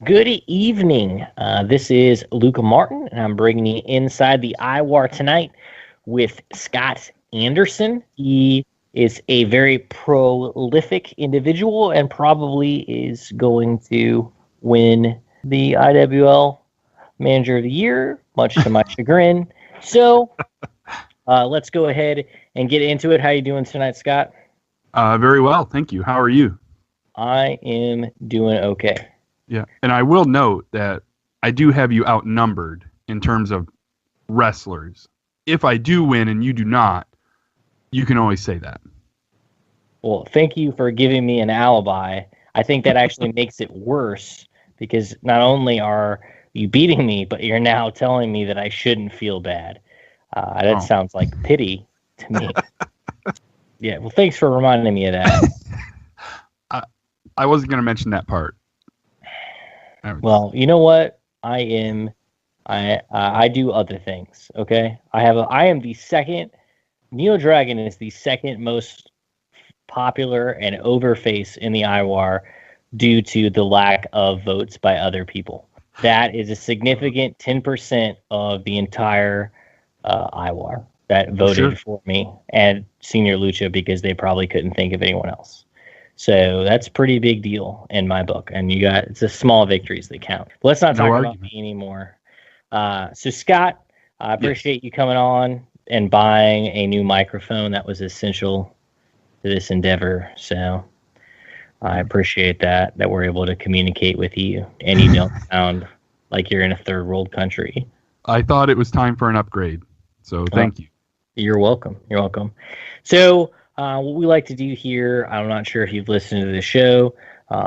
Good evening. This is Luca Martin, and I'm bringing you inside the IWAR tonight with Scott Anderson. He is a very prolific individual and probably is going to win the IWL Manager of the Year, much to my chagrin. So let's go ahead and get into it. How you doing tonight, Scott? Very well, thank you. How are you? I am doing okay. Yeah, and I will note that I do have you outnumbered in terms of wrestlers. If I do win and you do not, you can always say that. Well, thank you for giving me an alibi. I think that actually makes it worse because not only are you beating me, but you're now telling me that I shouldn't feel bad. That sounds like pity to me. Yeah, well, thanks for reminding me of that. I wasn't going to mention that part. Well, you know what? I do other things. Okay, I am the second. Neo Dragon is the second most popular and over face in the IWAR due to the lack of votes by other people. That is a significant 10% of the entire IWAR that voted for me and Senior Lucha because they probably couldn't think of anyone else. So that's a pretty big deal in my book. And it's the small victories that count. Let's not talk about me anymore. So Scott, I appreciate you coming on and buying a new microphone. That was essential to this endeavor. So I appreciate that we're able to communicate with you and you don't sound like you're in a third world country. I thought it was time for an upgrade. So thank you. You're welcome. You're welcome. So what we like to do here, I'm not sure if you've listened to the show.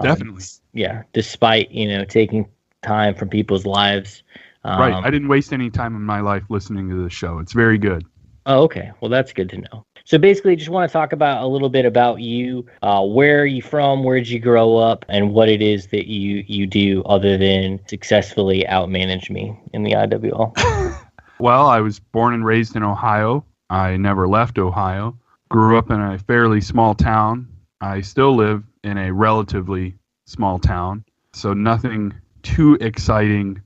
Definitely. Yeah, despite, taking time from people's lives. Right. I didn't waste any time in my life listening to the show. It's very good. Oh, okay. Well, that's good to know. So basically, just want to talk about a little bit about you. Where are you from? Where did you grow up? And what it is that you do other than successfully outmanage me in the IWL. Well, I was born and raised in Ohio. I never left Ohio. Grew up in a fairly small town. I still live in a relatively small town, so nothing too exciting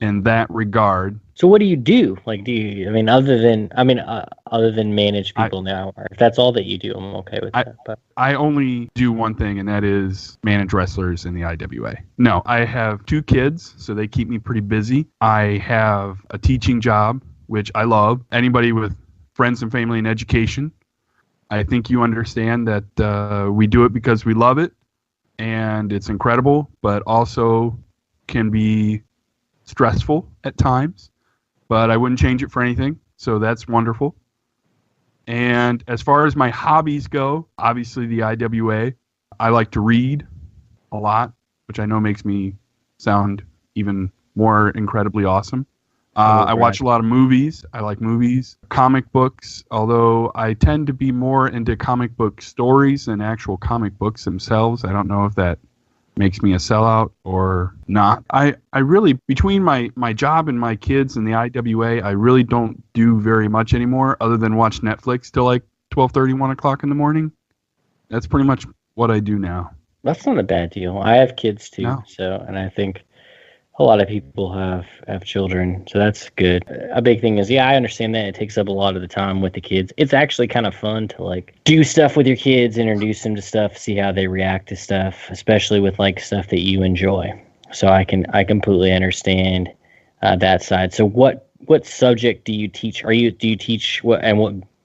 in that regard. So what do you do? Like, other than manage people now, or if that's all that you do, I'm okay with that. But I only do one thing, and that is manage wrestlers in the IWA. No, I have 2 kids, so they keep me pretty busy. I have a teaching job, which I love. Anybody with friends and family in education, I think you understand that we do it because we love it, and it's incredible, but also can be stressful at times. But I wouldn't change it for anything, so that's wonderful. And as far as my hobbies go, obviously the IWA, I like to read a lot, which I know makes me sound even more incredibly awesome. I watch a lot of movies. I like movies. Comic books, although I tend to be more into comic book stories than actual comic books themselves. I don't know if that makes me a sellout or not. I really, between my job and my kids and the IWA, I really don't do very much anymore other than watch Netflix till like 12:30, 1 o'clock in the morning. That's pretty much what I do now. That's not a bad deal. I have kids too, and I think a lot of people have children, so that's good. A big thing is, I understand that it takes up a lot of the time with the kids. It's actually kind of fun to do stuff with your kids, introduce them to stuff, see how they react to stuff, especially with stuff that you enjoy. So I completely understand that side. So what subject do you teach? Do you teach what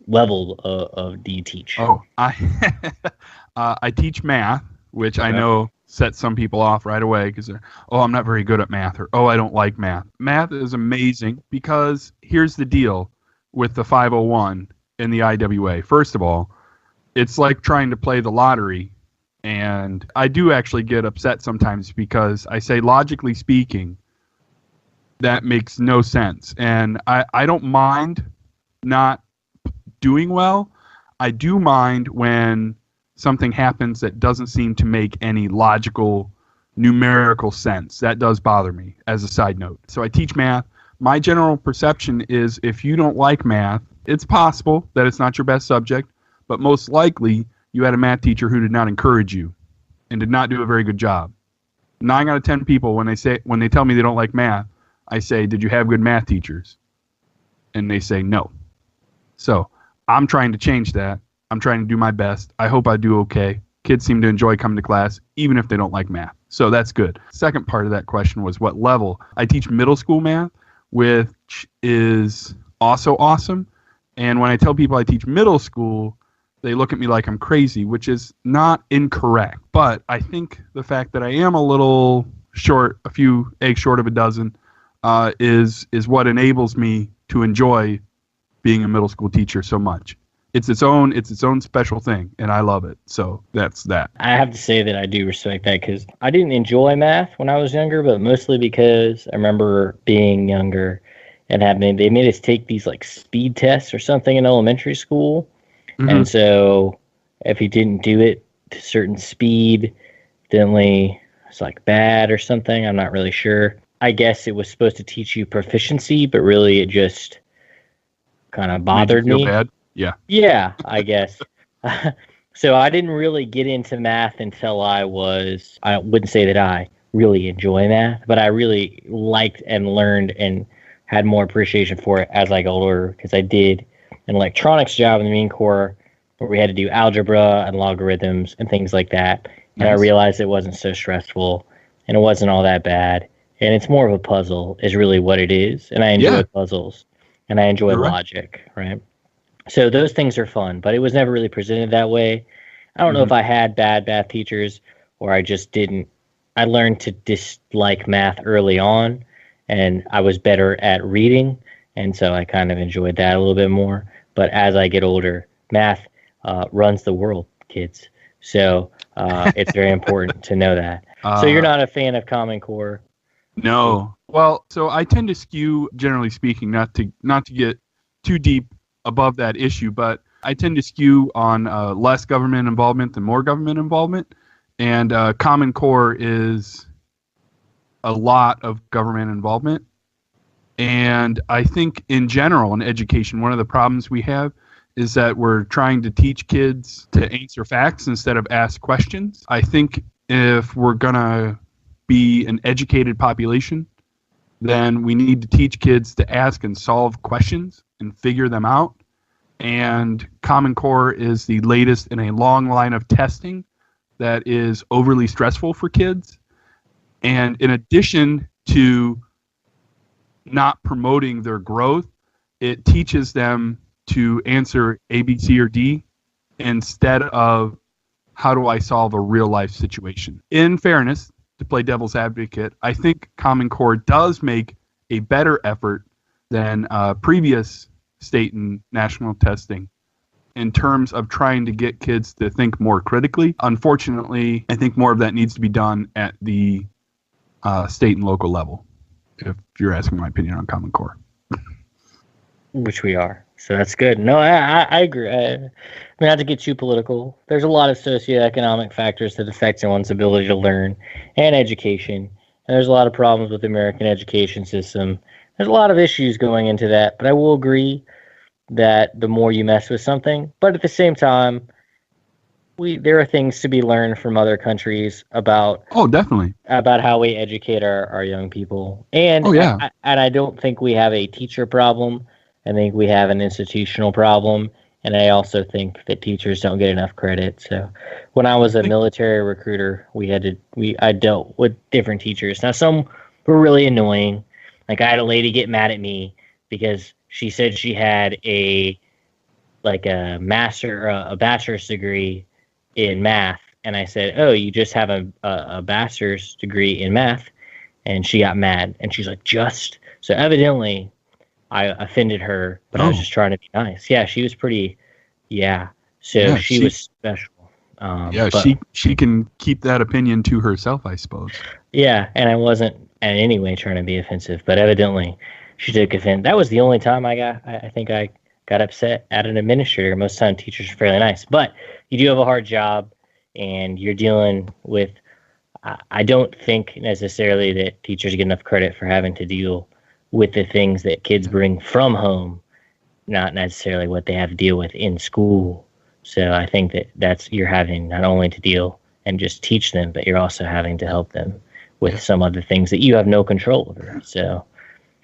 level of do you teach? Oh, I teach math, which I know set some people off right away because they're, I'm not very good at math, or, I don't like math. Math is amazing because here's the deal with the 501 in the IWA. First of all, it's like trying to play the lottery, and I do actually get upset sometimes because I say, logically speaking, that makes no sense. And I don't mind not doing well. I do mind when something happens that doesn't seem to make any logical, numerical sense. That does bother me, as a side note. So I teach math. My general perception is if you don't like math, it's possible that it's not your best subject, but most likely you had a math teacher who did not encourage you and did not do a very good job. 9 out of 10 people, when they tell me they don't like math, I say, did you have good math teachers? And they say no. So I'm trying to change that. I'm trying to do my best. I hope I do okay. Kids seem to enjoy coming to class, even if they don't like math. So that's good. Second part of that question was what level. I teach middle school math, which is also awesome. And when I tell people I teach middle school, they look at me like I'm crazy, which is not incorrect. But I think the fact that I am a little short, a few eggs short of a dozen, is what enables me to enjoy being a middle school teacher so much. It's its own special thing, and I love it. So that's that. I have to say that I do respect that, because I didn't enjoy math when I was younger, but mostly because I remember being younger and they made us take these like speed tests or something in elementary school. Mm-hmm. And so if you didn't do it to a certain speed, then it's like bad or something. I'm not really sure. I guess it was supposed to teach you proficiency, but really it just kind of bothered me. Bad? Yeah. Yeah, I guess. So I didn't really get into math until I wouldn't say that I really enjoy math, but I really liked and learned and had more appreciation for it as I got older, because I did an electronics job in the Marine Corps where we had to do algebra and logarithms and things like that. And I realized it wasn't so stressful and it wasn't all that bad. And it's more of a puzzle is really what it is. And I enjoy puzzles and I enjoy logic, right? So those things are fun, but it was never really presented that way. I don't know if I had bad math teachers or I just didn't. I learned to dislike math early on, and I was better at reading, and so I kind of enjoyed that a little bit more. But as I get older, math runs the world, kids. So it's very important to know that. So you're not a fan of Common Core? No. Well, so I tend to skew, generally speaking, not to get too deep above that issue, but I tend to skew on less government involvement than more government involvement. And Common Core is a lot of government involvement. And I think in general in education, one of the problems we have is that we're trying to teach kids to answer facts instead of ask questions. I think if we're going to be an educated population, then we need to teach kids to ask and solve questions and figure them out. And Common Core is the latest in a long line of testing that is overly stressful for kids. And in addition to not promoting their growth, it teaches them to answer A, B, C, or D instead of how do I solve a real life situation. In fairness, to play devil's advocate, I think Common Core does make a better effort than previous state and national testing in terms of trying to get kids to think more critically. Unfortunately, I think more of that needs to be done at the state and local level, if you're asking my opinion on Common Core. Which we are. So that's good. No, I agree. I mean, not to get too political, there's a lot of socioeconomic factors that affect one's ability to learn and education. And there's a lot of problems with the American education system. There's a lot of issues going into that, but I will agree that the more you mess with something, but at the same time, there are things to be learned from other countries about. Oh, definitely. About how we educate our young people. And I don't think we have a teacher problem. I think we have an institutional problem, and I also think that teachers don't get enough credit. So when I was a military recruiter, I dealt with different teachers. Now, some were really annoying. Like, I had a lady get mad at me because she said she had a bachelor's degree in math, and I said, "Oh, you just have a bachelor's degree in math," and she got mad, and she's like, "Just?" So evidently, I offended her, but I was just trying to be nice. Yeah, she was pretty. Yeah, so she was special. She can keep that opinion to herself, I suppose. Yeah, and I wasn't in any way trying to be offensive, but evidently she took offense. That was the only time I think I got upset at an administrator. Most of the time, teachers are fairly nice, but you do have a hard job, and you're dealing with. I don't think necessarily that teachers get enough credit for having to deal with the things that kids bring from home, not necessarily what they have to deal with in school. So I think you're having not only to deal and just teach them, but you're also having to help them with some other things that you have no control over. So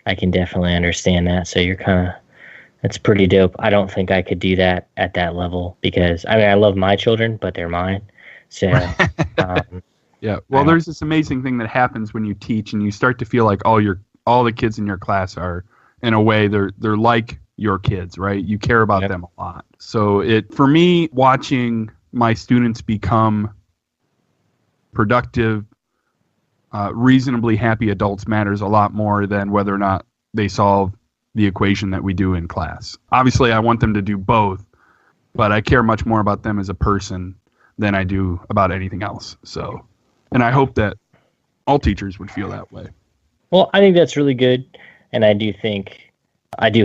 I can definitely understand that. So that's pretty dope. I don't think I could do that at that level because I love my children, but they're mine. So yeah. Well, there's this amazing thing that happens when you teach, and you start to feel like all the kids in your class are, in a way, they're like your kids, right? You care about them a lot. So for me, watching my students become productive, reasonably happy adults matters a lot more than whether or not they solve the equation that we do in class. Obviously, I want them to do both, but I care much more about them as a person than I do about anything else. So, and I hope that all teachers would feel that way. Well, I think that's really good. And I do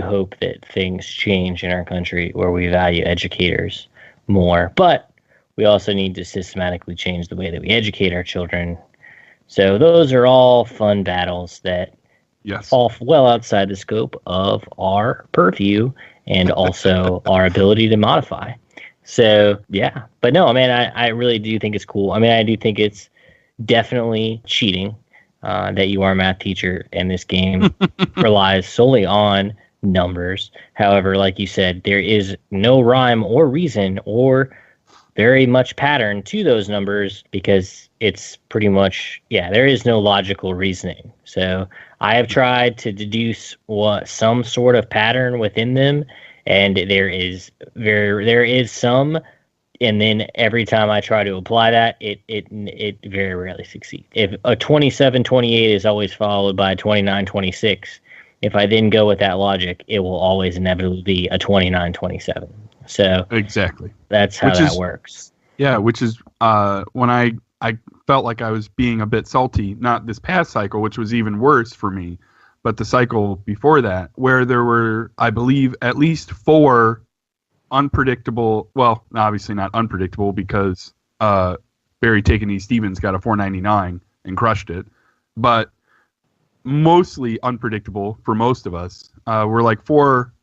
hope that things change in our country where we value educators more. But we also need to systematically change the way that we educate our children. So those are all fun battles that fall well outside the scope of our purview and also our ability to modify. So, yeah. But no, man, I really do think it's cool. I mean, I do think it's definitely cheating that you are a math teacher and this game relies solely on numbers. However, like you said, there is no rhyme or reason or very much pattern to those numbers because it's pretty much, there is no logical reasoning. So I have tried to deduce some sort of pattern within them, and there is some, and then every time I try to apply that, it very rarely succeeds. If a 27-28 is always followed by a 29-26, if I then go with that logic, it will always inevitably be a 29-27. So exactly, that's how that works. Yeah, which is when I felt like I was being a bit salty, not this past cycle, which was even worse for me, but the cycle before that, where there were, I believe, at least 4 unpredictable, well, obviously not unpredictable because Barry Takeney Stevens got a 499 and crushed it, but mostly unpredictable for most of us were like four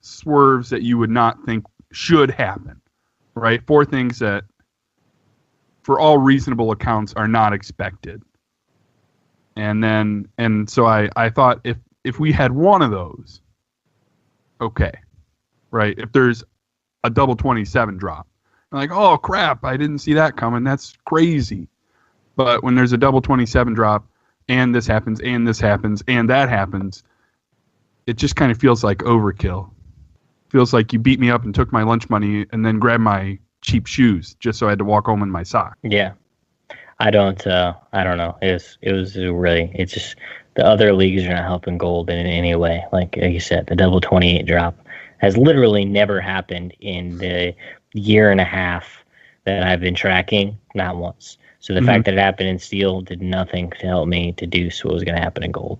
swerves that you would not think should happen, right? 4 things that, for all reasonable accounts, are not expected. And so I thought if we had one of those, okay, right? If there's a double 27 drop, I'm like, oh crap, I didn't see that coming. That's crazy. But when there's a double 27 drop, and this happens, and this happens, and that happens, it just kind of feels like overkill. Feels like you beat me up and took my lunch money and then grabbed my cheap shoes just so I had to walk home in my sock. Yeah. I don't know. It's just the other leagues are not helping Gold in any way. Like you said, the double 28 drop has literally never happened in the year and a half that I've been tracking, not once. So the fact that it happened in Steel did nothing to help me deduce what was going to happen in Gold.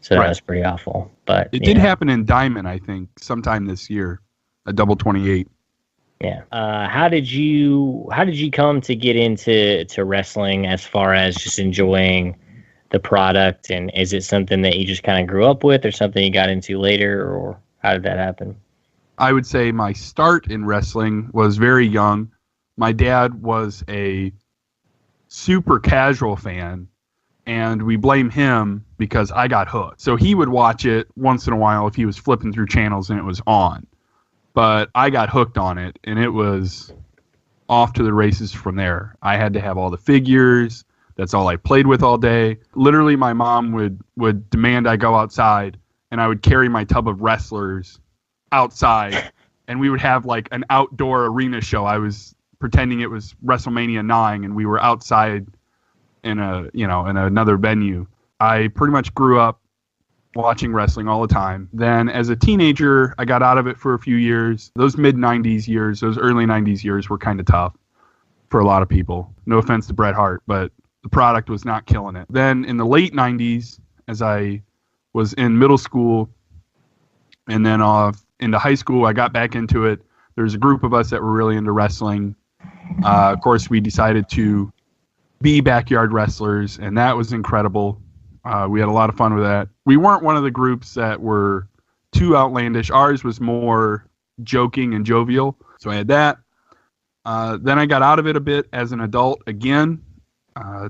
So that was pretty awful. But it did happen in Diamond, I think, sometime this year, a double 28. Yeah. How did you come to get into wrestling as far as just enjoying the product? And is it something that you just kind of grew up with or something you got into later, or how did that happen? I would say my start in wrestling was very young. My dad was a super casual fan, and we blame him because I got hooked. So he would watch it once in a while if he was flipping through channels and it was on. But I got hooked on it, and it was off to the races from there. I had to have all the figures. That's all I played with all day. Literally, my mom would demand I go outside, and I would carry my tub of wrestlers outside, and we would have like an outdoor arena show. I was pretending it was WrestleMania 9, and we were outside in another venue. I pretty much grew up watching wrestling all the time. Then as a teenager, I got out of it for a few years. Those mid-90s years, those early 90s years were kind of tough for a lot of people. No offense to Bret Hart, but the product was not killing it. Then in the late 90s, as I was in middle school and then off into high school, I got back into it. There was a group of us that were really into wrestling. Of course, we decided to be backyard wrestlers, and that was incredible. We had a lot of fun with that. We weren't one of the groups that were too outlandish. Ours was more joking and jovial, so I had that. Then I got out of it a bit as an adult again.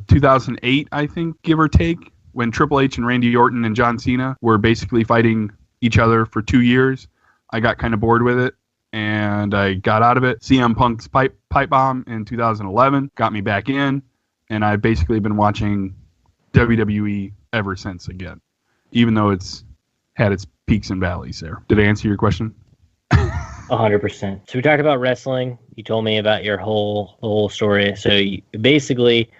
2008, I think, give or take, when Triple H and Randy Orton and John Cena were basically fighting each other for 2 years. I got kind of bored with it, and I got out of it. CM Punk's pipe bomb in 2011 got me back in, and I've basically been watching WWE ever since again, even though it's had its peaks and valleys there. Did I answer your question? 100%. So we talked about wrestling. You told me about your whole story. So basically,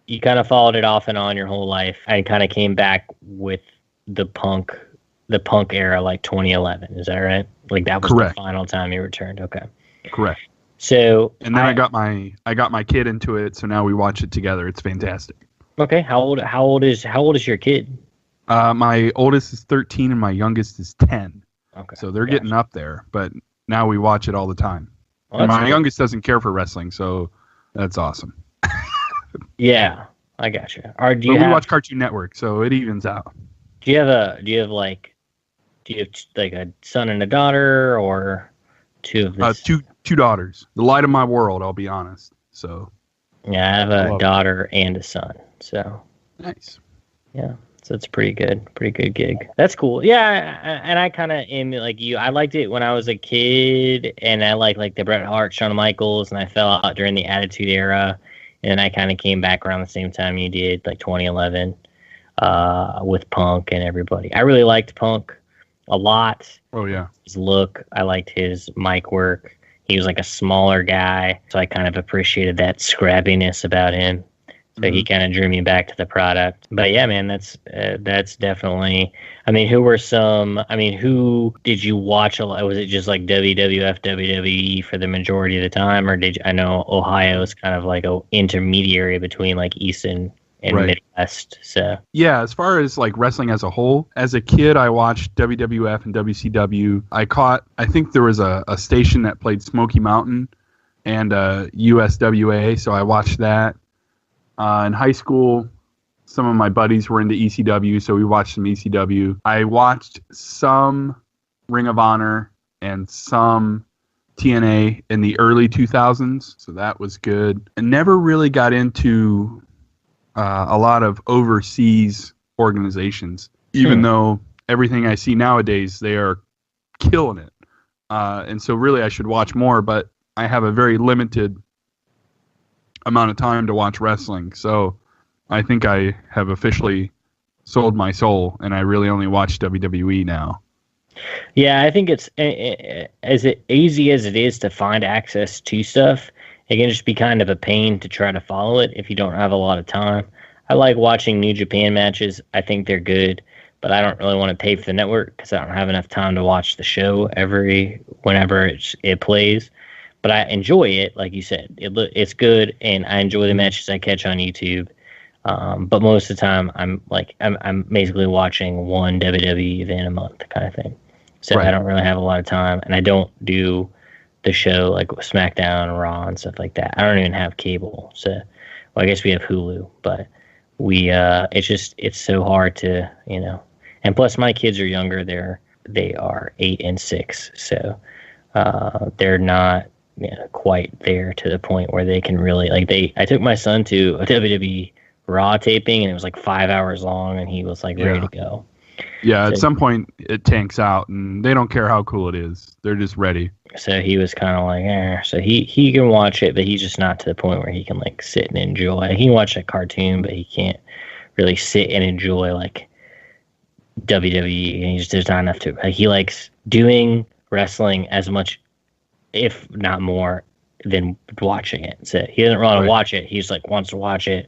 you kind of followed it off and on your whole life, and kind of came back with the punk era, like 2011. Is that right? Like that was Correct. The final time you returned. Okay. Correct. So and then I got my kid into it, so now we watch it together. It's fantastic. Okay. How old is your kid? My oldest is 13 and my youngest is 10. Okay. So they're getting up there, but now we watch it all the time. Well, and my youngest doesn't care for wrestling, so that's awesome. Yeah, I got you. We watch Cartoon Network, so it evens out. Do you have like a son and a daughter, or two of this? Two daughters. The light of my world, I'll be honest. So yeah, I have a daughter and a son. So nice. Yeah. So it's pretty good gig. That's cool. Yeah, and I kind of am like you. I liked it when I was a kid, and I like the Bret Hart, Shawn Michaels, and I fell out during the Attitude Era, and I kind of came back around the same time you did, like 2011, with Punk and everybody. I really liked Punk a lot. Oh yeah. His look, I liked his mic work. He was like a smaller guy, so I kind of appreciated that scrappiness about him. So he kind of drew me back to the product. But yeah, man, that's definitely. I mean, who did you watch a lot? Was it just like WWF, WWE for the majority of the time, or I know Ohio is kind of like an intermediary between like East and Midwest. So yeah, as far as like wrestling as a whole, as a kid, I watched WWF and WCW. I think there was a station that played Smoky Mountain and USWA, so I watched that. In high school, some of my buddies were into ECW, so we watched some ECW. I watched some Ring of Honor and some TNA in the early 2000s, so that was good. I never really got into a lot of overseas organizations, even though everything I see nowadays, they are killing it. And so really I should watch more, but I have a very limited amount of time to watch wrestling, so I think I have officially sold my soul, and I really only watch WWE now. Yeah, I think it's as easy as it is to find access to stuff. It can just be kind of a pain to try to follow it if you don't have a lot of time. I like watching New Japan matches. I think they're good, but I don't really want to pay for the network because I don't have enough time to watch the show whenever it plays. But I enjoy it, like you said. It's good, and I enjoy the matches I catch on YouTube. But most of the time, I'm basically watching one WWE event a month kind of thing. So I don't really have a lot of time, and I don't do the show like SmackDown, Raw, and stuff like that. I don't even have cable. So, well, I guess we have Hulu, but it's so hard to, And plus, my kids are younger. They are 8 and 6, so they're not quite there to the point where they can really I took my son to a WWE Raw taping, and it was like 5 hours long, and he was like ready to go. Yeah, at some point it tanks out, and they don't care how cool it is. They're just ready. So he was kind of like, So he can watch it, but he's just not to the point where he can like sit and enjoy. He can watch a cartoon, but he can't really sit and enjoy like WWE. And there's not enough to. He likes doing wrestling as much, if not more, than watching it. So he doesn't want to watch it. He's like wants to watch it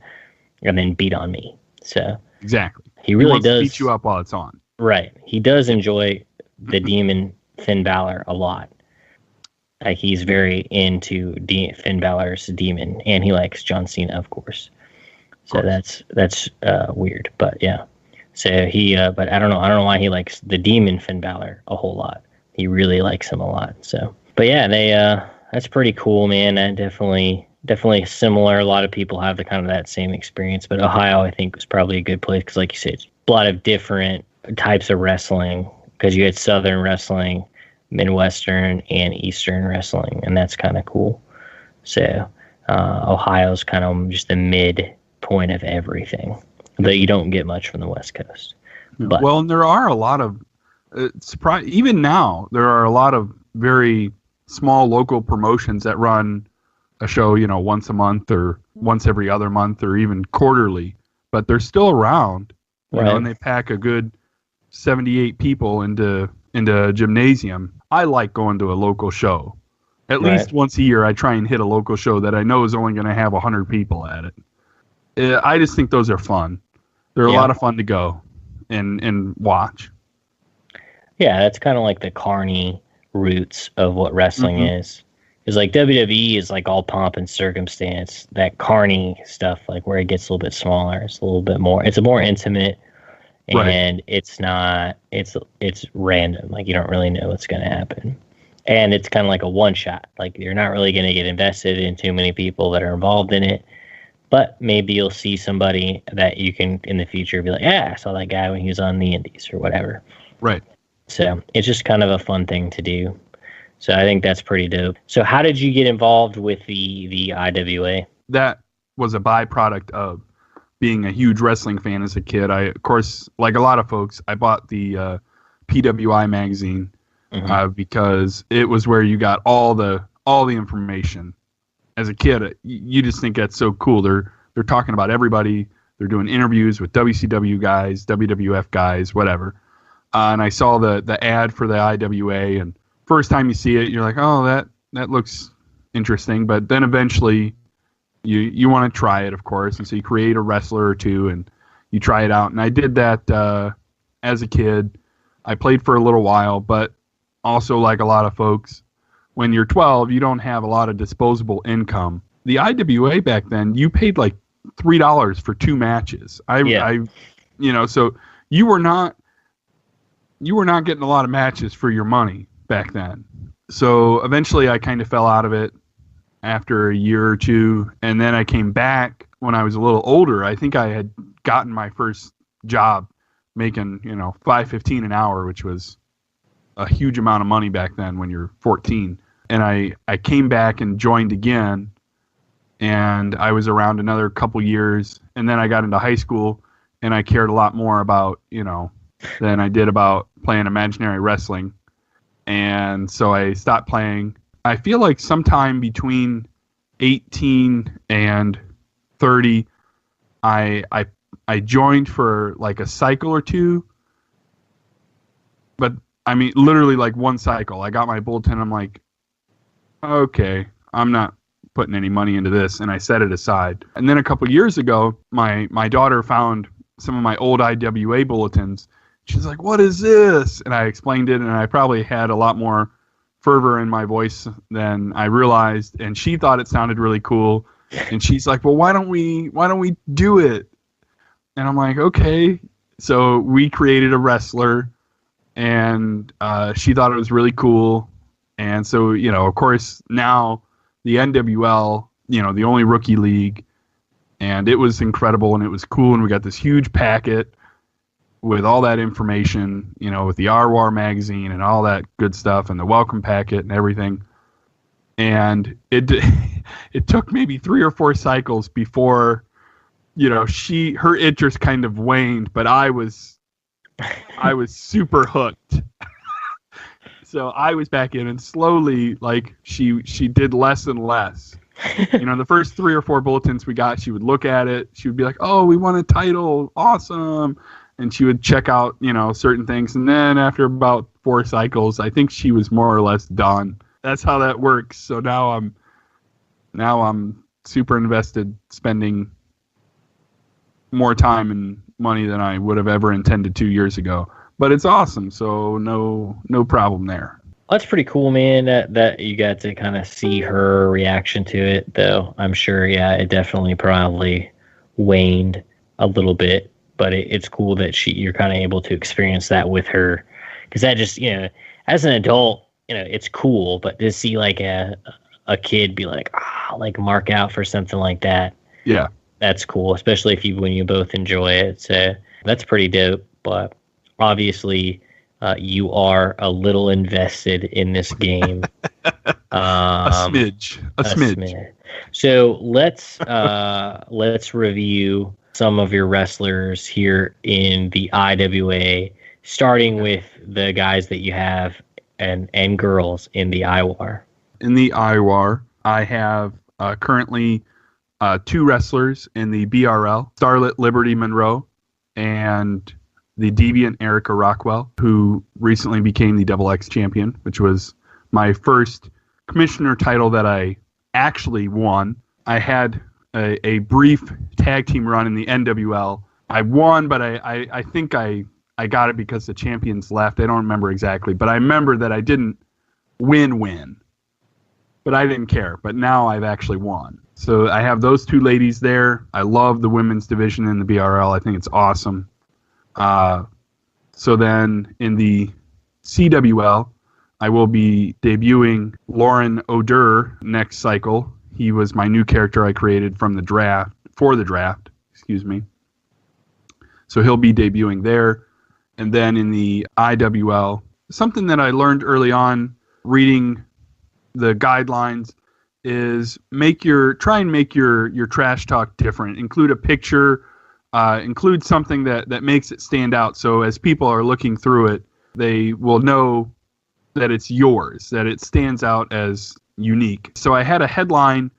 and then beat on me. So exactly, he really does beat you up while it's on. Right, he does enjoy the Demon Finn Balor a lot. Like he's very into Finn Balor's Demon, and he likes John Cena, of course. So that's weird, but yeah. So he, but I don't know why he likes the Demon Finn Balor a whole lot. He really likes him a lot. So, but yeah, that's pretty cool, man. And definitely similar. A lot of people have that same experience, but Ohio, I think, was probably a good place because, like you said, it's a lot of different types of wrestling because you had Southern wrestling, Midwestern, and Eastern wrestling, and that's kind of cool. So Ohio's kind of just the point of everything that you don't get much from the West Coast. But well, and there are a lot of even now there are a lot of very small local promotions that run a show, once a month or once every other month or even quarterly, but they're still around, and they pack a good 78 people into a gymnasium. I like going to a local show. At least once a year, I try and hit a local show that I know is only going to have 100 people at it. I just think those are fun. They're a lot of fun to go and watch. Yeah, that's kind of like the carny roots of what wrestling is. It's like WWE is like all pomp and circumstance. That carny stuff, like where it gets a little bit smaller, it's a little bit more. It's a more intimate, and it's not. It's random. Like you don't really know what's going to happen, and it's kind of like a one shot. Like you're not really going to get invested in too many people that are involved in it. But maybe you'll see somebody that you can in the future be like, yeah, I saw that guy when he was on the Indies or whatever. Right. So it's just kind of a fun thing to do. So I think that's pretty dope. So how did you get involved with the IWA? That was a byproduct of being a huge wrestling fan as a kid. I, of course, like a lot of folks, I bought the PWI magazine because it was where you got all the information. As a kid, you just think that's so cool. They're talking about everybody. They're doing interviews with WCW guys, WWF guys, whatever. And I saw the ad for the IWA, and first time you see it, you're like, oh, that looks interesting. But then eventually, you want to try it, of course, and so you create a wrestler or two, and you try it out. And I did that as a kid. I played for a little while, but also like a lot of folks, when you're 12, you don't have a lot of disposable income. The IWA back then, you paid like $3 for 2 matches. So you were not getting a lot of matches for your money back then. So eventually I kind of fell out of it after a year or two, and then I came back when I was a little older. I think I had gotten my first job making, $5.15 an hour, which was a huge amount of money back then when you're 14. And I came back and joined again, and I was around another couple years, and then I got into high school, and I cared a lot more about, than I did about playing imaginary wrestling. And so I stopped playing. I feel like sometime between 18 and 30, I joined for like a cycle or two, but I mean, literally like one cycle. I got my bulletin. I'm like, okay, I'm not putting any money into this, and I set it aside. And then a couple years ago, my daughter found some of my old IWA bulletins. She's like, what is this? And I explained it, and I probably had a lot more fervor in my voice than I realized, and she thought it sounded really cool. And she's like, well, why don't we do it? And I'm like, okay. So we created a wrestler, and she thought it was really cool. And so, of course, now the NWL, the only rookie league, and it was incredible, and it was cool, and we got this huge packet with all that information, with the IWAR magazine and all that good stuff, and the welcome packet and everything. And it took maybe 3 or 4 cycles before, her interest kind of waned, but I was super hooked. So I was back in, and slowly, like, she did less and less. The first 3 or 4 bulletins we got, she would look at it. She would be like, oh, we won a title. Awesome. And she would check out, certain things. And then after about 4 cycles, I think she was more or less done. That's how that works. So now I'm super invested, spending more time and money than I would have ever intended 2 years ago. But it's awesome, so no problem there. That's pretty cool, man, that you got to kind of see her reaction to it, though. I'm sure, it definitely probably waned a little bit, but it's cool that you're kind of able to experience that with her. Because that just, as an adult, it's cool, but to see like a kid be like, like mark out for something like that. Yeah. That's cool, especially when you both enjoy it. So that's pretty dope, but obviously, you are a little invested in this game. A smidge. A smidge. So let's review some of your wrestlers here in the IWA, starting with the guys that you have and girls in the IWAR. In the IWAR, I have currently 2 wrestlers in the BRL, Starlet Liberty Monroe and the Deviant Erica Rockwell, who recently became the Double X champion, which was my first commissioner title that I actually won. I had a brief tag team run in the NWL. I won, but I think I got it because the champions left. I don't remember exactly, but I remember that I didn't win. But I didn't care. But now I've actually won. So I have those 2 ladies there. I love the women's division in the BRL. I think it's awesome. So then in the CWL, I will be debuting Lauren O'Dur next cycle. He was my new character I created for the draft. So he'll be debuting there. And then in the IWL, something that I learned early on reading the guidelines is try and make your trash talk different. Include a picture, include something that makes it stand out. So as people are looking through it, they will know that it's yours, that it stands out as unique. So I had a headline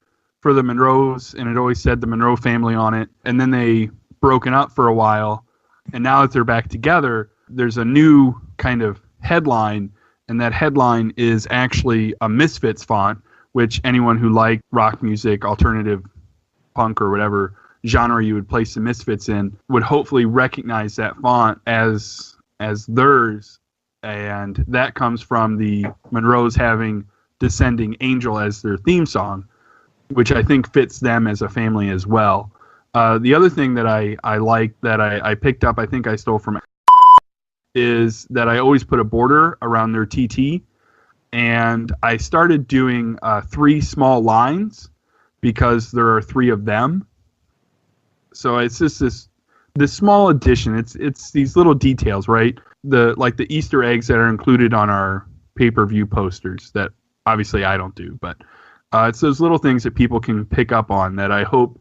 for the Monroes, and it always said the Monroe family on it. And then they broken up for a while, and now that they're back together, there's a new kind of headline, and that headline is actually a Misfits font, which anyone who liked rock music, alternative punk, or whatever genre you would place the Misfits in would hopefully recognize that font as theirs. And that comes from the Monroes having Descending Angel as their theme song, which I think fits them as a family as well. The other thing that I like that I picked up, I think I stole from, is that I always put a border around their TT. And I started doing 3 small lines because there are 3 of them. So it's just this small addition. It's these little details, right? The Easter eggs that are included on our pay-per-view posters that obviously I don't do, but it's those little things that people can pick up on that I hope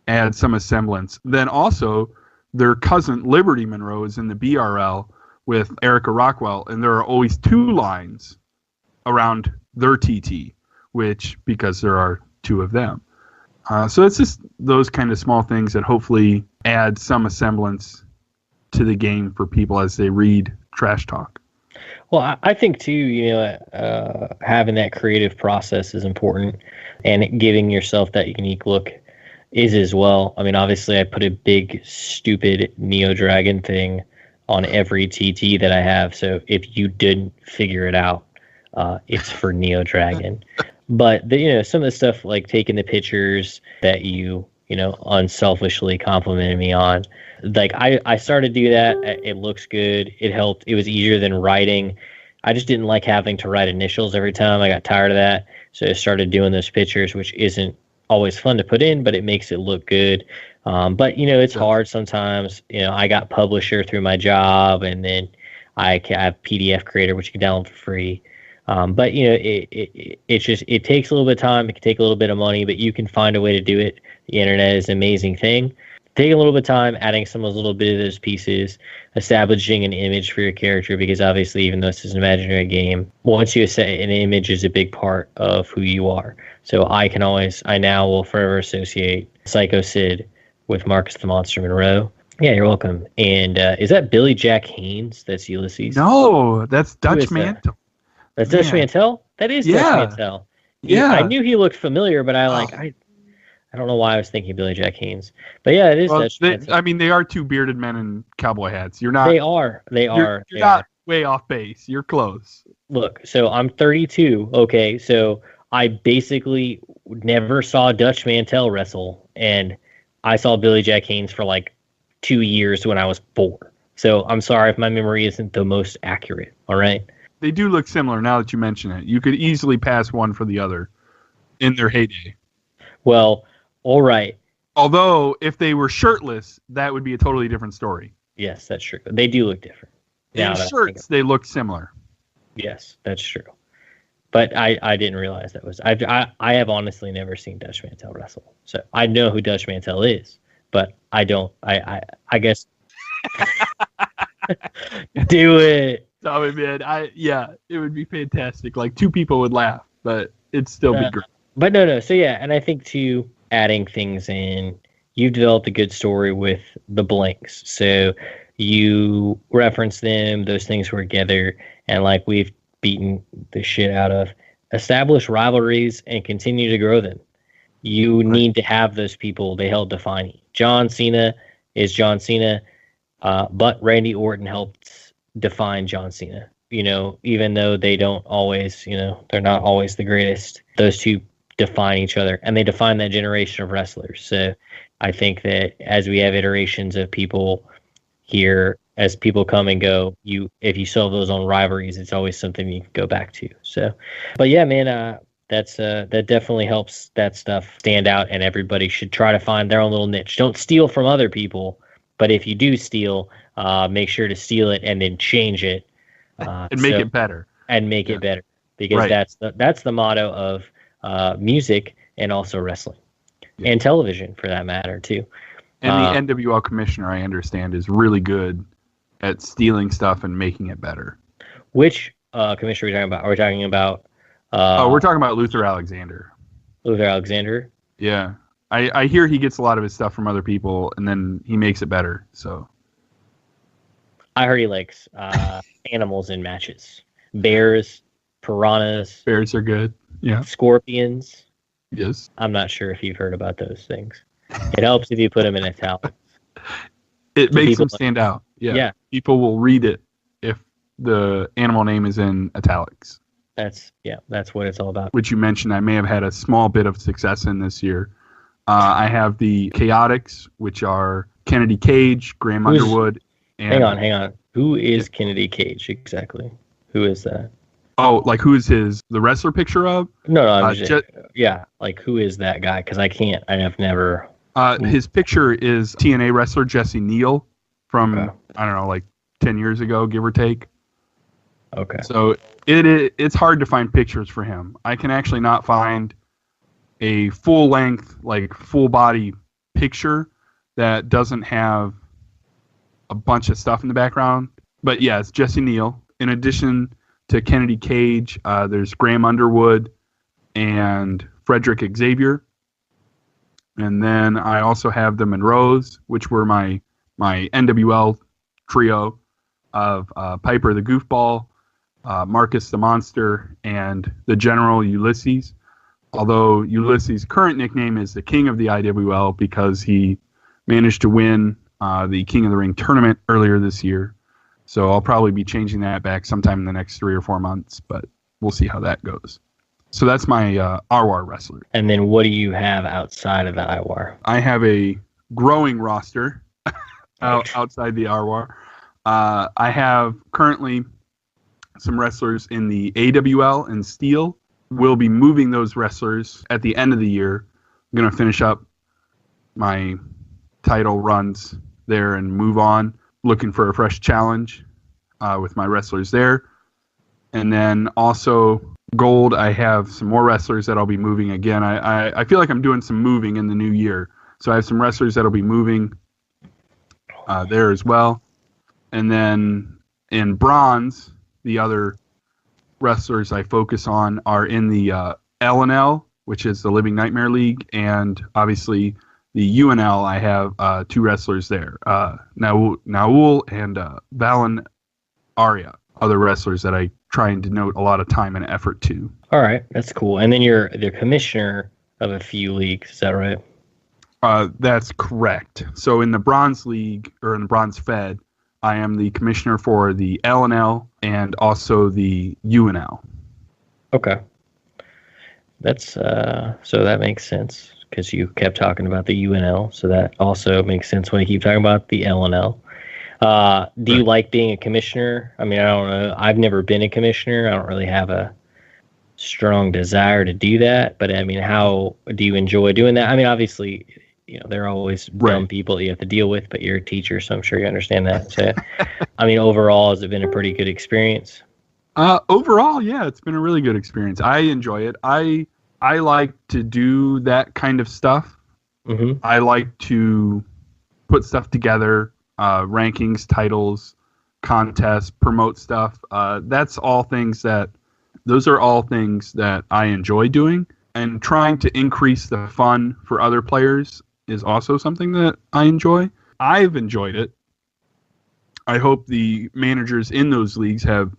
add some semblance. Then also their cousin Liberty Monroe is in the BRL with Erica Rockwell, and there are always 2 lines around their TT, because there are 2 of them. So it's just those kind of small things that hopefully add some semblance to the game for people as they read trash talk. Well, I think too, having that creative process is important, and giving yourself that unique look is as well. I mean, obviously I put a big, stupid Neo Dragon thing on every TT that I have. So if you didn't figure it out, it's for Neo Dragon. But some of the stuff like taking the pictures that you unselfishly complimented me on, like I started to do that. It looks good. It helped. It was easier than writing. I just didn't like having to write initials every time. I got tired of that. So I started doing those pictures, which isn't always fun to put in, but it makes it look good. But it's hard sometimes. I got Publisher through my job, and then I have PDF Creator, which you can download for free. But it takes a little bit of time. It can take a little bit of money, but you can find a way to do it. The internet is an amazing thing. Take a little bit of time, adding some of those little bit of those pieces, establishing an image for your character, because obviously, even though this is an imaginary game, once you set an image is a big part of who you are. So I now will forever associate Psycho Sid with Marcus the Monster Monroe. Yeah, you're welcome. And is that Billy Jack Haynes? That's Ulysses? No, that's Dutch Mantle. That's Dutch Mantel? That is Dutch Mantel. Yeah. I knew he looked familiar, but I don't know why I was thinking Billy Jack Haynes. But yeah, it is Dutch Mantel. I mean, they are 2 bearded men in cowboy hats. You're not. They are. You're not way off base. You're close. Look, so I'm 32. Okay, so I basically never saw Dutch Mantel wrestle, and I saw Billy Jack Haynes for like 2 years when I was 4. So I'm sorry if my memory isn't the most accurate. All right. They do look similar now that you mention it. You could easily pass one for the other in their heyday. Well, all right. Although, if they were shirtless, that would be a totally different story. Yes, that's true. They do look different. In shirts, they look similar. Yes, that's true. But I didn't realize that was I have honestly never seen Dutch Mantel wrestle, so I know who Dutch Mantel is, but I don't. I guess do it. Sorry, man. It would be fantastic. Like 2 people would laugh, but it'd still be great. But no. So yeah, and I think too, adding things in, you've developed a good story with the blanks. So you reference them; those things were together, and like we've beaten the shit out of, establish rivalries and continue to grow them. You need to have those people. They help define you. John Cena is John Cena, but Randy Orton helped define John Cena. Even though they don't always, they're not always the greatest. Those two define each other, and they define that generation of wrestlers. So I think that as we have iterations of people here, as people come and go, if you solve those on rivalries, it's always something you can go back to. So, but yeah, man, that definitely helps that stuff stand out, and everybody should try to find their own little niche. Don't steal from other people, but if you do steal, make sure to steal it and then change it and make it better. And make it better, because that's the motto of music and also wrestling and television for that matter too. And the NWL commissioner, I understand, is really good at stealing stuff and making it better. Which commissioner are we talking about? Are we talking about? We're talking about Luther Alexander. Luther Alexander? Yeah. I hear he gets a lot of his stuff from other people, and then he makes it better. So I heard he likes animals in matches. Bears, piranhas. Bears are good. Yeah. Scorpions. Yes. I'm not sure if you've heard about those things. It helps if you put them in italics. It makes them stand out. Yeah. People will read it if the animal name is in italics. That's what it's all about. Which you mentioned I may have had a small bit of success in this year. I have the Chaotix, which are Kennedy Cage, Graham Underwood. And, hang on. Who is Kennedy Cage exactly? Who is that? Oh, like who is the wrestler picture of? No, I'm like who is that guy? Because I have never. His picture is TNA wrestler Jesse Neal from I don't know, like 10 years ago, give or take. Okay. So it's hard to find pictures for him. I can actually not find a full length, like full body picture that doesn't have a bunch of stuff in the background. But yeah, it's Jesse Neal. In addition to Kennedy Cage, there's Graham Underwood and Frederick Xavier. And then I also have the Monroes, which were my NWL trio of Piper the Goofball, Marcus the Monster, and the General Ulysses. Although Ulysses' current nickname is the King of the IWL because he managed to win the King of the Ring tournament earlier this year. So I'll probably be changing that back sometime in the next 3 or 4 months, but we'll see how that goes. So that's my IWAR wrestler. And then what do you have outside of the IWAR? I have a growing roster outside the IWAR. I have currently some wrestlers in the AWL and Steel. We'll be moving those wrestlers at the end of the year. I'm going to finish up my title runs there and move on, looking for a fresh challenge with my wrestlers there. And then also Gold, I have some more wrestlers that I'll be moving again. I feel like I'm doing some moving in the new year. So I have some wrestlers that'll be moving there as well. And then in Bronze, the other wrestlers I focus on are in the LNL, which is the Living Nightmare League, and obviously the UNL. I have 2 wrestlers there, Naul and Valen Aria, other wrestlers that I try and denote a lot of time and effort to. All right, that's cool. And then you're the commissioner of a few leagues, is that right? That's correct. So in the Bronze League, or in the Bronze Fed, I am the commissioner for the LNL and also the UNL. Okay. That's so that makes sense because you kept talking about the UNL, so that also makes sense when you keep talking about the LNL. Do you like being a commissioner? I mean, I don't know. I've never been a commissioner. I don't really have a strong desire to do that. But I mean, how do you enjoy doing that? I mean, obviously, there are always dumb people that you have to deal with, but you're a teacher, so I'm sure you understand that. So, I mean, overall, has it been a pretty good experience? Overall, yeah, it's been a really good experience. I enjoy it. I like to do that kind of stuff. Mm-hmm. I like to put stuff together, rankings, titles, contests, promote stuff. Those are all things that I enjoy doing. And trying to increase the fun for other players is also something that I enjoy. I've enjoyed it. I hope the managers in those leagues have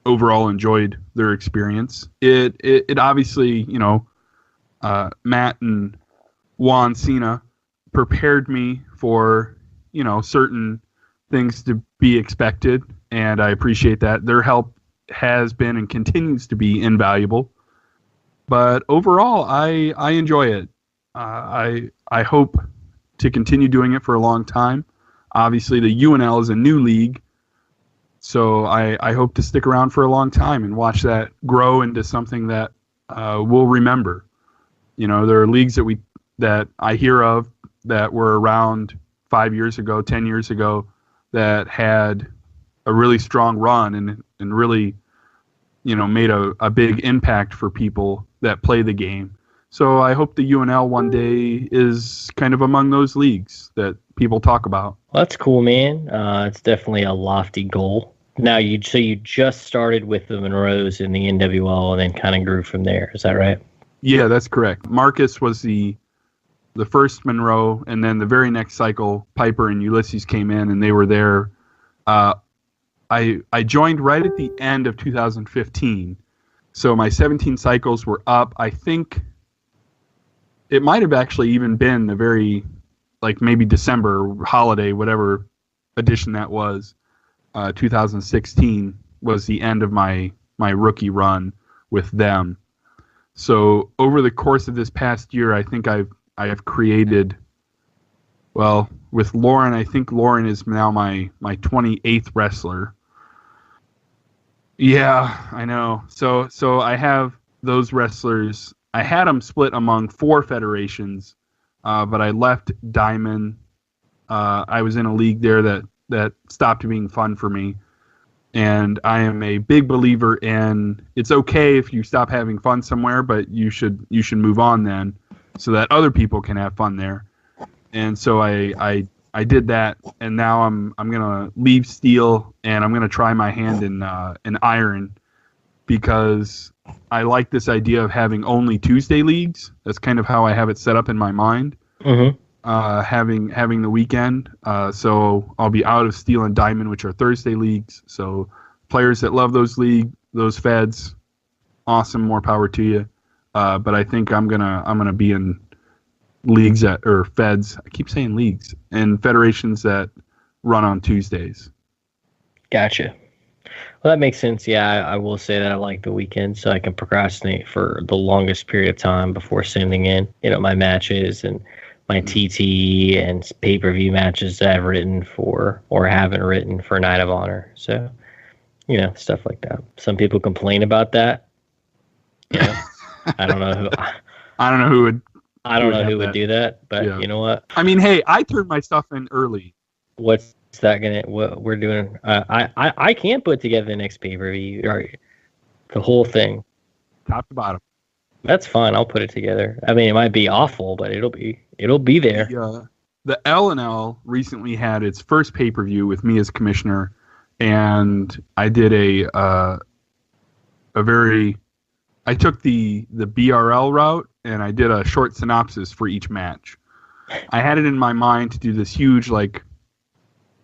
overall enjoyed their experience. It obviously, Matt and Juan Cena prepared me for, certain things to be expected, and I appreciate that. Their help has been and continues to be invaluable. But overall, I enjoy it. I hope to continue doing it for a long time. Obviously, the UNL is a new league, so I hope to stick around for a long time and watch that grow into something that we'll remember. There are leagues that I hear of that were around 5 years ago, 10 years ago, that had a really strong run and really, made a big impact for people that play the game. So I hope the UNL one day is kind of among those leagues that people talk about. Well, that's cool, man. It's definitely a lofty goal. Now, you just started with the Monroes in the NWL and then kind of grew from there. Is that right? Yeah, that's correct. Marcus was the first Monroe, and then the very next cycle, Piper and Ulysses came in, and they were there. I joined right at the end of 2015, so my 17 cycles were up. I think it might have actually even been the very, maybe December holiday, whatever edition that was. 2016 was the end of my rookie run with them. So over the course of this past year, I think I have created, well, with Lauren, I think Lauren is now my 28th wrestler. Yeah, I know. So I have those wrestlers. I had them split among 4 federations, but I left Diamond. I was in a league there that stopped being fun for me. And I am a big believer in it's okay if you stop having fun somewhere, but you should move on then, so that other people can have fun there. And so I did that, and now I'm gonna leave steel and I'm gonna try my hand in iron, because I like this idea of having only Tuesday leagues. That's kind of how I have it set up in my mind. Mm-hmm. Having the weekend, so I'll be out of steel and diamond, which are Thursday leagues. So players that love those feds, awesome, more power to you. But I think I'm gonna be in leagues or feds. I keep saying leagues and federations that run on Tuesdays. Gotcha. Well, that makes sense. Yeah, I will say that I like the weekend, so I can procrastinate for the longest period of time before sending in, my matches and my TT and pay-per-view matches that I've written for or haven't written for Night of Honor. So, stuff like that. Some people complain about that. I don't know who. I don't know who would. I don't know who would do that, but yeah. You know what? I mean, hey, I turned my stuff in early. What's that gonna? What we're doing? I can't put together the next pay-per-view or the whole thing, top to bottom. That's fine. I'll put it together. I mean, it might be awful, but it'll be there. The L&L recently had its first pay-per-view with me as commissioner, and I did I took the BRL route, and I did a short synopsis for each match. I had it in my mind to do this huge,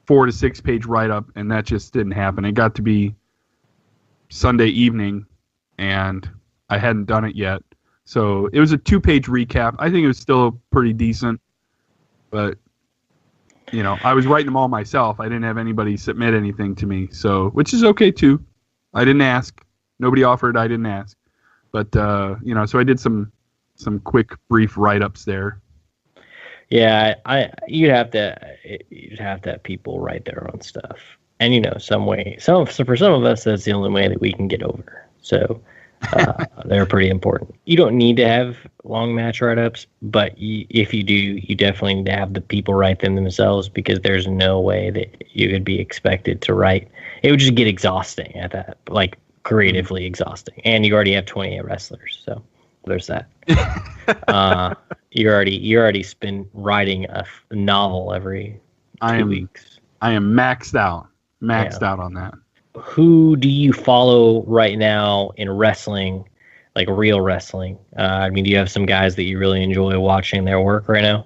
4 to 6 page write-up, and that just didn't happen. It got to be Sunday evening, and I hadn't done it yet. So it was a 2-page recap. I think it was still pretty decent, but I was writing them all myself. I didn't have anybody submit anything to me, so which is okay too. I didn't ask. Nobody offered. I didn't ask. But so I did some quick, brief write-ups there. Yeah, you'd have to have people write their own stuff, and some way. So for some of us, that's the only way that we can get over. So. They're pretty important. You don't need to have long match write-ups, but if you do, you definitely need to have the people write them themselves, because there's no way that you could be expected to write. It would just get exhausting at that. creatively exhausting. And you already have 28 wrestlers, so there's that. You're already been writing a novel every 2 weeks. I am maxed out on that. Who do you follow right now in wrestling, like real wrestling? I mean, do you have some guys that you really enjoy watching their work right now?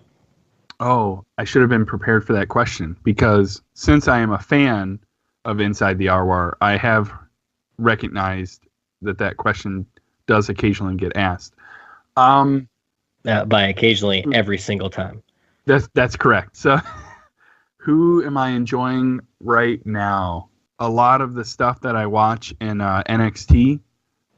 Oh, I should have been prepared for that question, because since I am a fan of Inside the IWAR, I have recognized that question does occasionally get asked. By occasionally, every single time. That's correct. So, who am I enjoying right now? A lot of the stuff that I watch in NXT.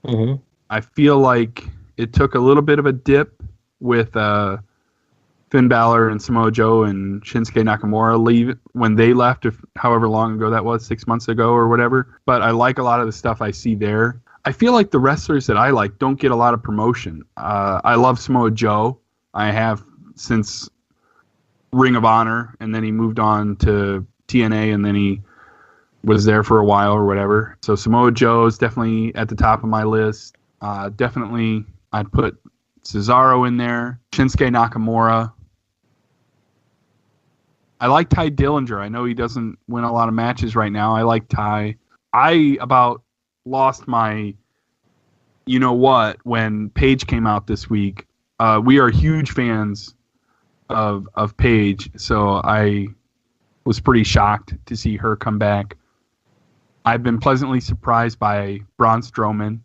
Mm-hmm. I feel like it took a little bit of a dip with Finn Balor and Samoa Joe and Shinsuke Nakamura when they left, however long ago that was, 6 months ago or whatever. But I like a lot of the stuff I see there. I feel like the wrestlers that I like don't get a lot of promotion. I love Samoa Joe. I have since Ring of Honor, and then he moved on to TNA, and then he was there for a while or whatever. So Samoa Joe is definitely at the top of my list. Definitely, I'd put Cesaro in there. Shinsuke Nakamura. I like Ty Dillinger. I know he doesn't win a lot of matches right now. I like Ty. I about lost my you-know-what when Paige came out this week. We are huge fans of Paige, so I was pretty shocked to see her come back. I've been pleasantly surprised by Braun Strowman.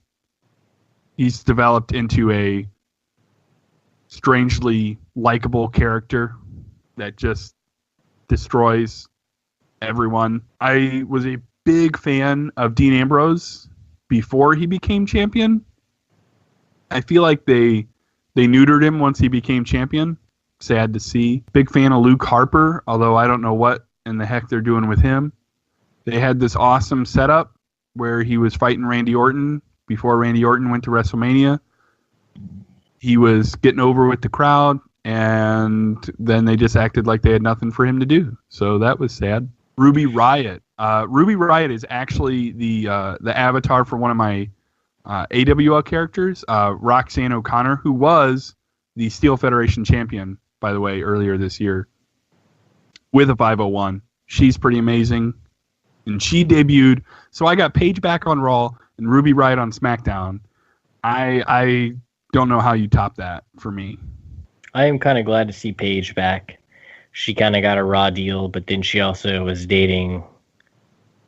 He's developed into a strangely likable character that just destroys everyone. I was a big fan of Dean Ambrose before he became champion. I feel like they neutered him once he became champion. Sad to see. Big fan of Luke Harper, although I don't know what in the heck they're doing with him. They had this awesome setup where he was fighting Randy Orton before Randy Orton went to WrestleMania. He was getting over with the crowd, and then they just acted like they had nothing for him to do. So that was sad. Ruby Riott. Ruby Riott is actually the avatar for one of my AWL characters, Roxanne O'Connor, who was the Steel Federation champion, by the way, earlier this year with a 501. She's pretty amazing. And she debuted. So I got Paige back on Raw and Ruby Riott on SmackDown. I don't know how you top that for me. I am kind of glad to see Paige back. She kind of got a Raw deal, but then she also was dating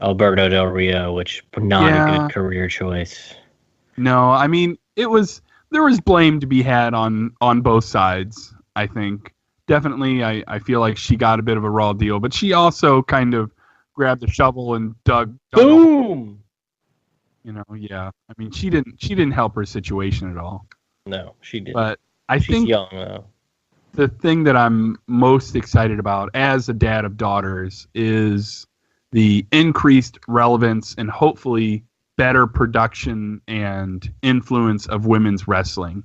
Alberto Del Rio, which not a good career choice. No, I mean, there was blame to be had on both sides, I think. Definitely, I feel like she got a bit of a Raw deal, but she also kind of grabbed the shovel and dug. Boom! Yeah. I mean, she didn't help her situation at all. No, she didn't. But She's think young, though. The thing that I'm most excited about as a dad of daughters is the increased relevance and hopefully better production and influence of women's wrestling,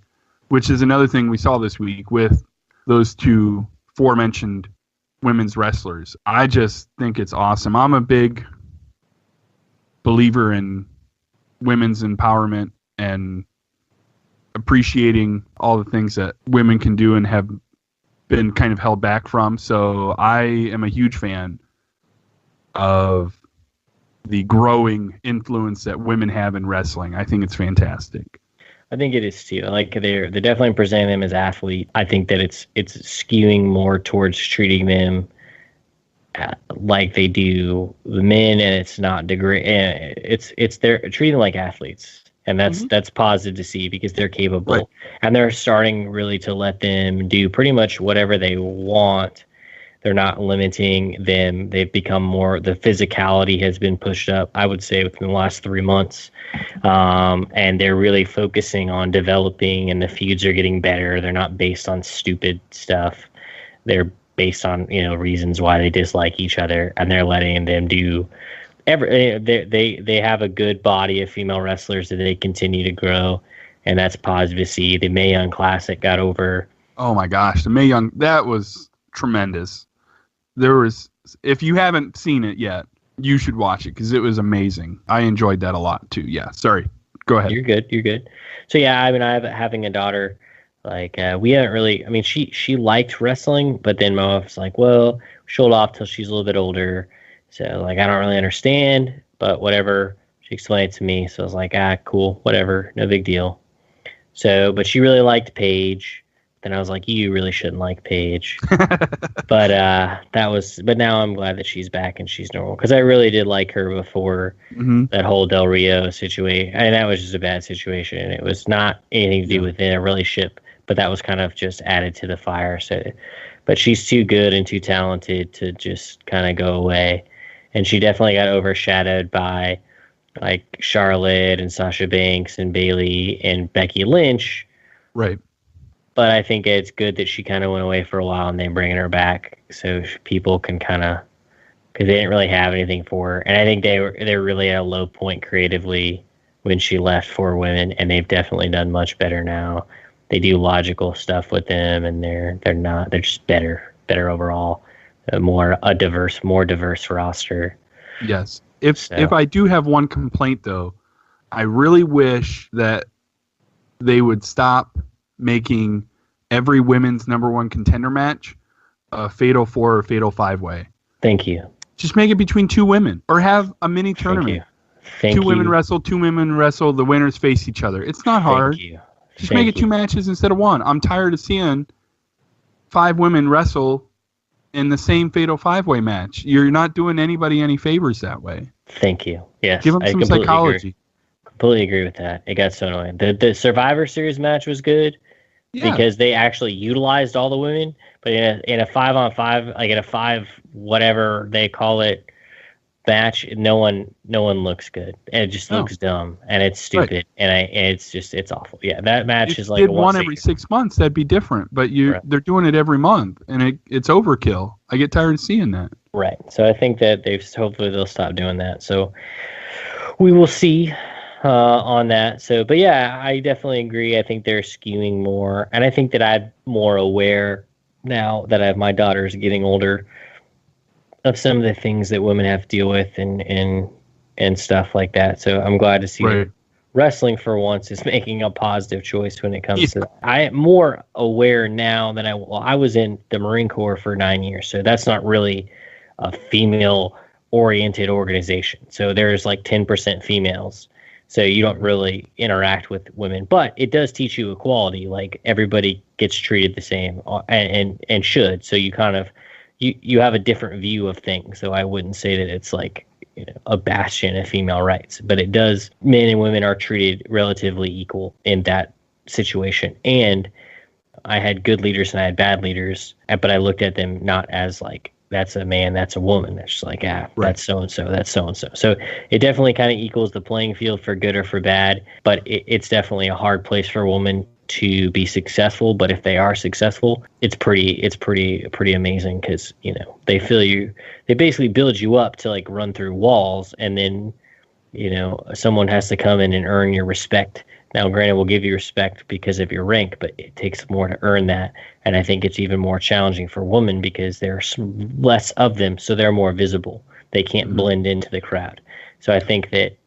which is another thing we saw this week with those two aforementioned women's wrestlers. I just think it's awesome. I'm a big believer in women's empowerment and appreciating all the things that women can do and have been kind of held back from. So I am a huge fan of the growing influence that women have in wrestling. I think it's fantastic. I think it is too. Like they're definitely presenting them as athletes. I think that it's skewing more towards treating them like they do the men, and it's not they're treating them like athletes, and that's positive to see because they're capable, right. And they're starting really to let them do pretty much whatever they want. They're not limiting them. They've become more, the physicality has been pushed up, I would say, within the last 3 months. And they're really focusing on developing, and the feuds are getting better. They're not based on stupid stuff. They're based on, reasons why they dislike each other, and they're letting them do they have a good body of female wrestlers that they continue to grow, and that's positive to see. The Mae Young Classic got over. Oh my gosh, the Mae Young, that was tremendous. If you haven't seen it yet, You should watch it because it was amazing. I enjoyed that a lot too. Yeah. Sorry. Go ahead. You're good. You're good. So yeah, I mean, having a daughter, like we haven't really. I mean, she liked wrestling, but then my wife was like, well, she'll off till she's a little bit older. So like, I don't really understand, but whatever. She explained it to me, so I was like, cool, whatever, no big deal. So, but she really liked Paige. Then I was like, you really shouldn't like Paige. But but now I'm glad that she's back and she's normal because I really did like her before that whole Del Rio situation. And that was just a bad situation. It was not anything to do with a relationship, but that was kind of just added to the fire. So, but she's too good and too talented to just kind of go away. And she definitely got overshadowed by like Charlotte and Sasha Banks and Bayley and Becky Lynch. Right. But I think it's good that she kind of went away for a while and they're bringing her back so people can kind of, because they didn't really have anything for her. And I think they're really at a low point creatively when she left for women, and they've definitely done much better now. They do logical stuff with them, and they're just better overall. More diverse roster. Yes. If I do have one complaint though, I really wish that they would stop making every women's number one contender match a Fatal 4 or Fatal 5-way. Thank you. Just make it between two women, or have a mini tournament. Thank you. Two women wrestle, the winners face each other. It's not hard. Thank you. Just make it two matches instead of one. I'm tired of seeing 5 women wrestle in the same Fatal 5-way match. You're not doing anybody any favors that way. Thank you. Yes. Give them some psychology. Completely agree with that. It got so annoying. The Survivor Series match was good because they actually utilized all the women, but in a 5-on-5, like in a 5 whatever they call it match, no one looks good. And it just looks dumb and it's stupid and it's awful. Yeah, that match is like did one every 6 months, that'd be different. But they're doing it every month, and it's overkill. I get tired of seeing that. Right. So I think that hopefully they'll stop doing that. So we will see on that. So, but yeah, I definitely agree. I think they're skewing more, and I think that I'm more aware now that I have my daughters getting older of some of the things that women have to deal with and stuff like that. So I'm glad to see that wrestling for once is making a positive choice when it comes to that. I am more aware now than I was in the Marine Corps for 9 years. So that's not really a female oriented organization. So there's like 10% females. So you don't really interact with women, but it does teach you equality. Like everybody gets treated the same and should. So you kind of, you have a different view of things. So I wouldn't say that it's like, a bastion of female rights, but it does. Men and women are treated relatively equal in that situation. And I had good leaders and I had bad leaders, but I looked at them not as like, that's a man, that's a woman. That's just like, that's so-and-so, that's so-and-so. So it definitely kind of equals the playing field for good or for bad, but it's definitely a hard place for a woman to be successful. But if they are successful, it's pretty amazing because, they basically build you up to like run through walls, and then, someone has to come in and earn your respect. Now, granted, we'll give you respect because of your rank, but it takes more to earn that. And I think it's even more challenging for women because there's less of them, so they're more visible. They can't blend into the crowd. So I think that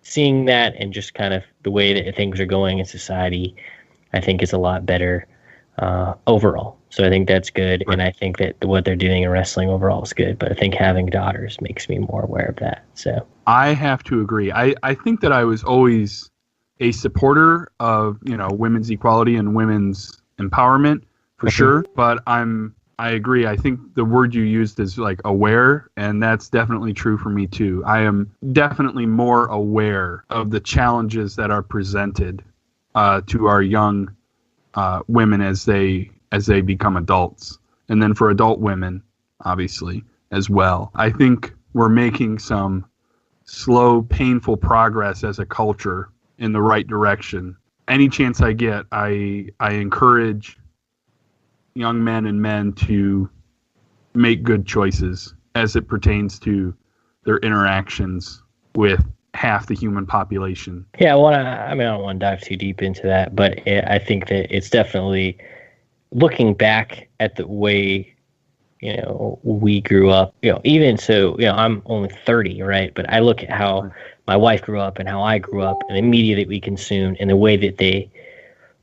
seeing that and just kind of the way that things are going in society, I think is a lot better overall. So I think that's good. Right. And I think that what they're doing in wrestling overall is good. But I think having daughters makes me more aware of that. So I have to agree. I think that I was always a supporter of, women's equality and women's empowerment for sure. But I agree. I think the word you used is like aware, and that's definitely true for me too. I am definitely more aware of the challenges that are presented to our young women as they become adults, and then for adult women, obviously, as well. I think we're making some slow, painful progress as a culture in the right direction. Any chance I get, I encourage young men and men to make good choices as it pertains to their interactions with half the human population. Yeah, I don't want to dive too deep into that, but I think that it's definitely looking back at the way, we grew up, even so, I'm only 30, right? But I look at how my wife grew up and how I grew up and the media that we consumed and the way that they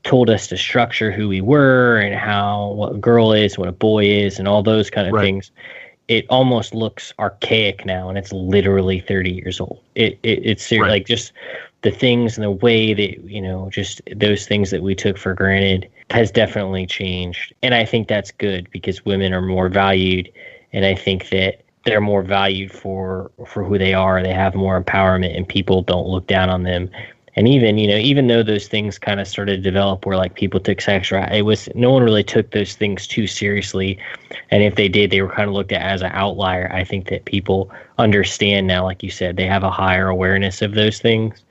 told us to structure who we were and what a girl is, what a boy is, and all those kind of things. It almost looks archaic now, and it's literally 30 years old. It's like just the things and the way that, just those things that we took for granted has definitely changed. And I think that's good because women are more valued, and I think that they're more valued for who they are. They have more empowerment, and people don't look down on them. And even though those things kind of started to develop where like people took no one really took those things too seriously. And if they did, they were kind of looked at as an outlier. I think that people understand now, like you said, they have a higher awareness of those things.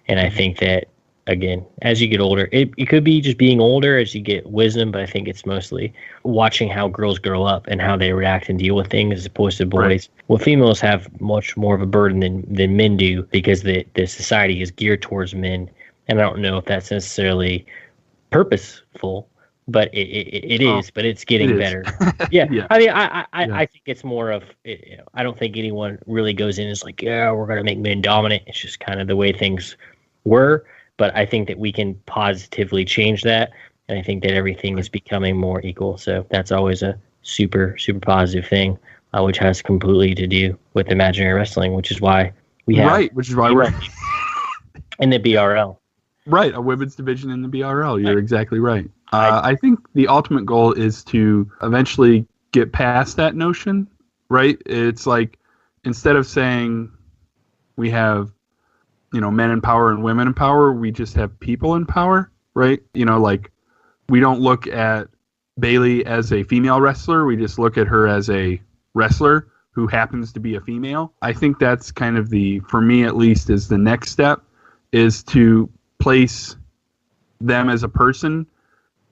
And I think that, again, as you get older, it could be just being older as you get wisdom, but I think it's mostly watching how girls grow up and how they react and deal with things as opposed to boys. Right. Well, females have much more of a burden than men do because the society is geared towards men. And I don't know if that's necessarily purposeful, but it is, but it's getting better. Yeah. I mean, I think it's more of, I don't think anyone really goes in and is like, yeah, we're going to make men dominant. It's just kind of the way things were. But I think that we can positively change that. And I think that everything is becoming more equal. So that's always a super, super positive thing, which has completely to do with imaginary wrestling, which is why we have. Which is why we're in the BRL. Right, a women's division in the BRL. You're exactly right. I think the ultimate goal is to eventually get past that notion, right? It's like, instead of saying we have men in power and women in power, we just have people in power, right? Like, we don't look at Bayley as a female wrestler. We just look at her as a wrestler who happens to be a female. I think that's kind of for me at least, is the next step, is to place them as a person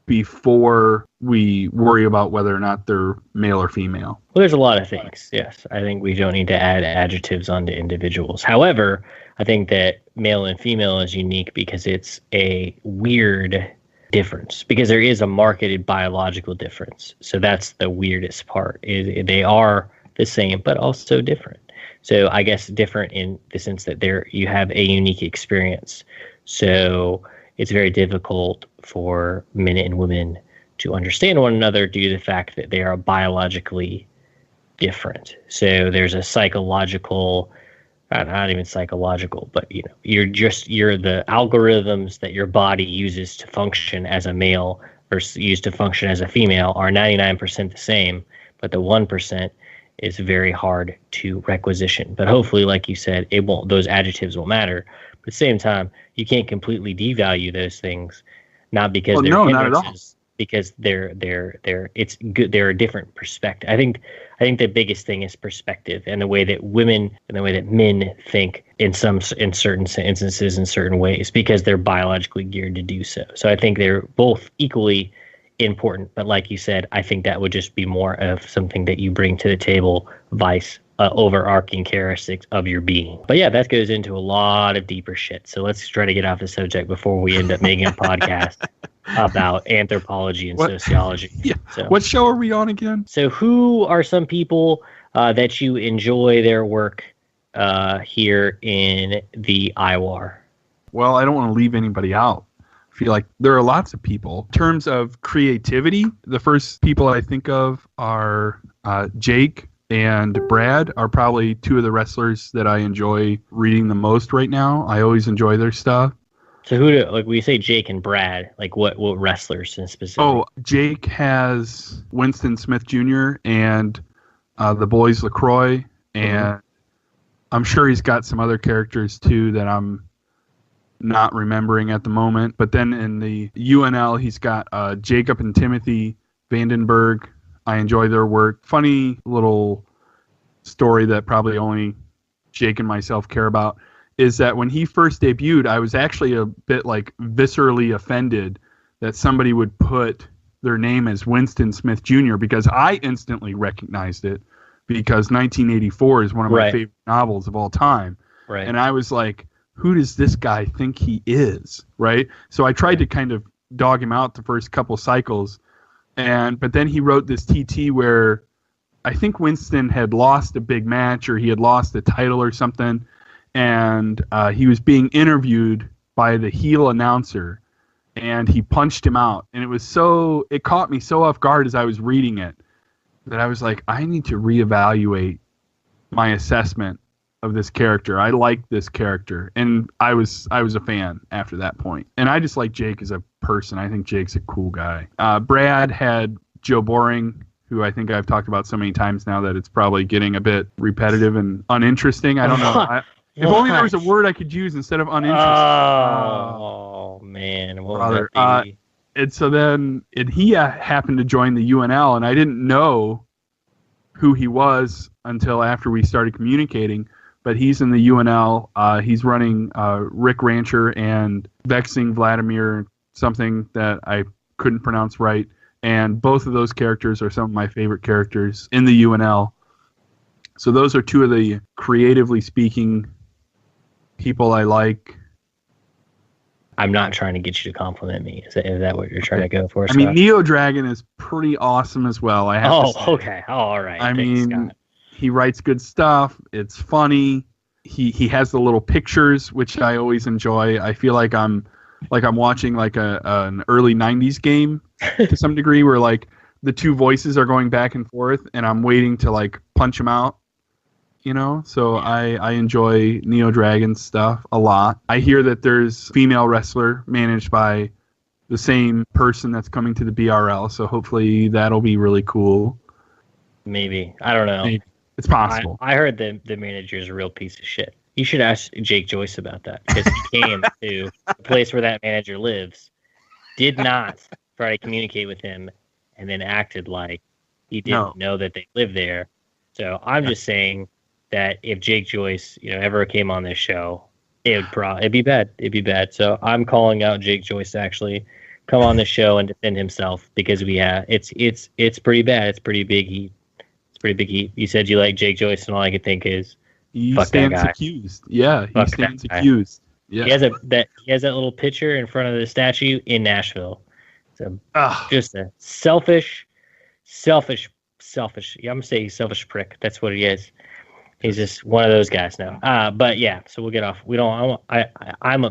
before we worry about whether or not they're male or female. Well, there's a lot of things. Yes. I think we don't need to add adjectives onto individuals. However, I think that male and female is unique because it's a weird difference, because there is a marketed biological difference. So that's the weirdest part. They are the same, but also different. So I guess different in the sense that you have a unique experience. So it's very difficult for men and women to understand one another due to the fact that they are biologically different. So there's a psychological, not even psychological, but you're the algorithms that your body uses to function as a male versus used to function as a female are 99% the same, but the 1% is very hard to requisition. But hopefully, like you said, those adjectives won't matter. But at the same time, you can't completely devalue those things, not because they're hindrances, because they're it's good. They're a different perspective. I think the biggest thing is perspective, and the way that women and the way that men think in certain instances in certain ways, because they're biologically geared to do so. So I think they're both equally important. But like you said, I think that would just be more of something that you bring to the table, vice overarching characteristics of your being. But yeah, that goes into a lot of deeper shit. So let's try to get off the subject before we end up making a podcast about anthropology and sociology. Yeah. So, what show are we on again? So who are some people that you enjoy their work here in the IWAR? Well, I don't want to leave anybody out. I feel like there are lots of people. In terms of creativity, the first people I think of are Jake and Brad are probably two of the wrestlers that I enjoy reading the most right now. I always enjoy their stuff. So we say Jake and Brad, like what wrestlers in specific? Oh, Jake has Winston Smith Jr. and the Boys LaCroix, and I'm sure he's got some other characters too that I'm not remembering at the moment. But then in the UNL, he's got Jacob and Timothy Vandenberg. I enjoy their work. Funny little story that probably only Jake and myself care about is that when he first debuted, I was actually a bit like viscerally offended that somebody would put their name as Winston Smith Jr. because I instantly recognized it because 1984 is one of my favorite novels of all time. Right. And I was like, who does this guy think he is? Right. So I tried to kind of dog him out the first couple cycles. But then he wrote this TT where I think Winston had lost a big match, or he had lost the title or something, and he was being interviewed by the heel announcer, and he punched him out. And it caught me so off guard as I was reading it that I was like, I need to reevaluate my assessment of this character. I like this character, and I was a fan after that point. And I just like Jake as a person. I think Jake's a cool guy. Brad had Joe Boring, who I think I've talked about so many times now that it's probably getting a bit repetitive and uninteresting. I don't know. If only there was a word I could use instead of uninteresting. Oh, man. What would that be? And so then he happened to join the UNL, and I didn't know who he was until after we started communicating. But he's in the UNL. He's running Rick Rancher and Vexing Vladimir, something that I couldn't pronounce right. And both of those characters are some of my favorite characters in the UNL. So those are two of the creatively speaking people I like. I'm not trying to get you to compliment me. Is that what you're trying to go for, Scott? I mean, Neo Dragon is pretty awesome as well. I have to say. Okay. Oh, all right. I Thanks, mean, Scott. He writes good stuff. It's funny. He has the little pictures, which I always enjoy. I feel like I'm watching like an early 90s game to some degree, where like the two voices are going back and forth and I'm waiting to like punch them out, you know? So I enjoy Neo Dragon's stuff a lot. I hear that there's a female wrestler managed by the same person that's coming to the BRL, so hopefully that'll be really cool. Maybe. I don't know. Maybe. It's possible. I heard the manager is a real piece of shit. You should ask Jake Joyce about that, because he came to the place where that manager lives, did not try to communicate with him, and then acted like he didn't know that they lived there. So I'm just saying that if Jake Joyce, ever came on this show, it'd be bad. It'd be bad. So I'm calling out Jake Joyce to actually come on the show and defend himself, because it's pretty bad. It's pretty big heat. It's pretty big heat. You said you like Jake Joyce, and all I could think is, he fuck stands that guy. accused. Yeah, he stands accused. Yeah. He has that little picture in front of the statue in Nashville. So just a selfish. Yeah, I'm gonna say selfish prick. That's what he is. He's just one of those guys now. But yeah, so we'll get off. I'm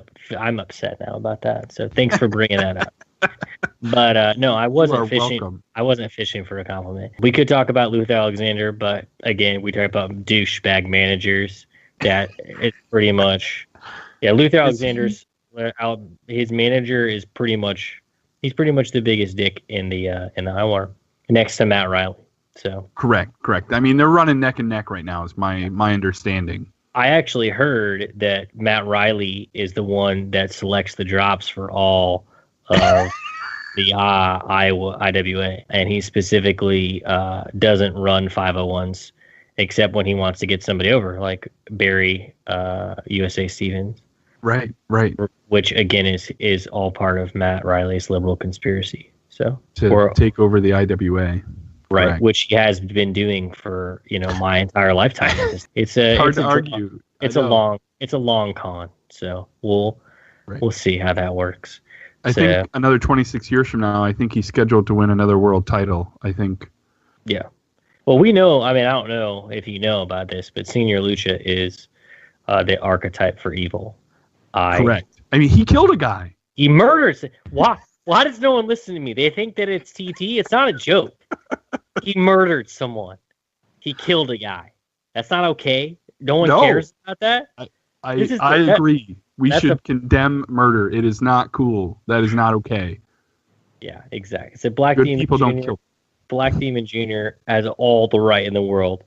upset now about that. So thanks for bringing that up. But no, I wasn't fishing. Welcome. I wasn't fishing for a compliment. We could talk about Luther Alexander, but again, we talk about douchebag managers. That it's pretty much, Luther Alexander's his manager is pretty much the biggest dick in the IWAR, next to Matt Riley. So correct. I mean, they're running neck and neck right now, is my understanding. I actually heard that Matt Riley is the one that selects the drops for all of the IWA, and he specifically doesn't run 501s except when he wants to get somebody over, like Barry USA Stevens. Right. Which again is all part of Matt Riley's liberal conspiracy. So to take over the IWA. Right, correct. Which he has been doing for my entire lifetime. It's hard to argue. It's a long con. So we'll see how that works. I think another 26 years from now, I think he's scheduled to win another world title. I think. Yeah. Well, we know. I mean, I don't know if you know about this, but Senior Lucha is the archetype for evil. Correct. I mean, he killed a guy. He murders. Why does no one listen to me? They think that it's TT. It's not a joke. He murdered someone. He killed a guy. That's not okay. No one cares about that. I agree. We should condemn murder. It is not cool. That is not okay. Yeah, exactly. So Black Demon Jr. Black Demon Jr. has all the right in the world.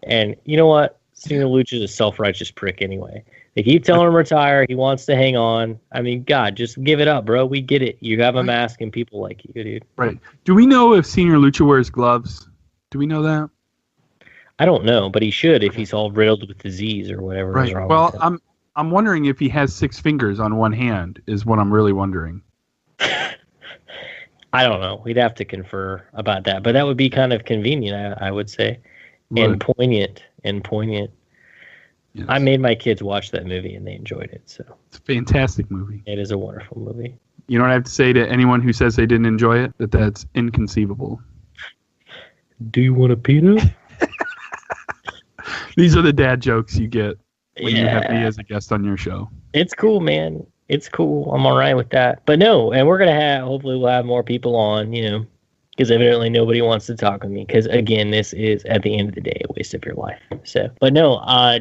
And you know what? Senior Lucha is a self-righteous prick anyway. They keep telling him to retire. He wants to hang on. I mean, God, just give it up, bro. We get it. You have a mask and people like you, dude. Right. Do we know if Senior Lucha wears gloves? Do we know that? I don't know, but he should if he's all riddled with disease or whatever is wrong with him. I'm wondering if he has 6 fingers on one hand is what I'm really wondering. I don't know. We'd have to confer about that, but that would be kind of convenient, I would say, and poignant. Yes. I made my kids watch that movie, and they enjoyed it. So it's a fantastic movie. It is a wonderful movie. You know what I have to say to anyone who says they didn't enjoy it? That's inconceivable. Do you want a peanut? These are the dad jokes you get when you have me as a guest on your show. It's cool, man. It's cool. I'm all right with that. But no, and we're going to hopefully we'll have more people on, because evidently nobody wants to talk with me. Because again, this is at the end of the day a waste of your life. So, but no,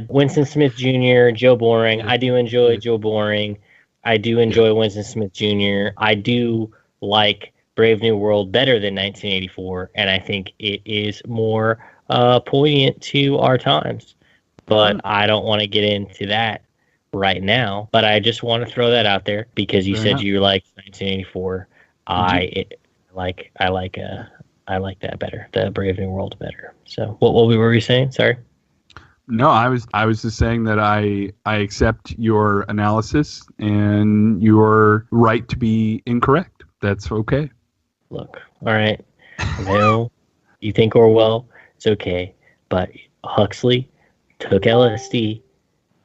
Winston Smith Jr., Joe Boring. I do enjoy Joe Boring. I do enjoy Winston Smith Jr. I do like Brave New World better than 1984, and I think it is more poignant to our times. But I don't want to get into that right now. But I just want to throw that out there because you said you liked 1984. I like that better, the Brave New World better. So what were we saying? Sorry. No, I was just saying that I accept your analysis and your right to be incorrect. That's okay. Look, all right. No, you think Orwell, it's okay. But Huxley took LSD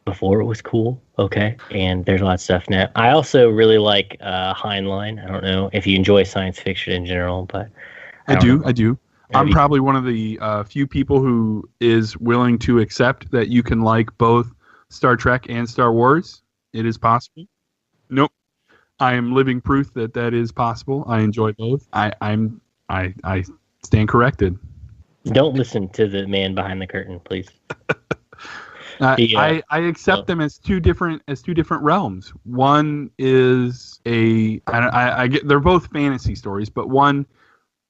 before it was cool, okay? And there's a lot of stuff now. I also really like Heinlein. I don't know if you enjoy science fiction in general, but I do. I'm probably one of the few people who is willing to accept that you can like both Star Trek and Star Wars. It is possible. Nope. I am living proof that is possible. I enjoy both. I stand corrected. Don't listen to the man behind the curtain, please. I accept them as two different realms. One is I get they're both fantasy stories, but one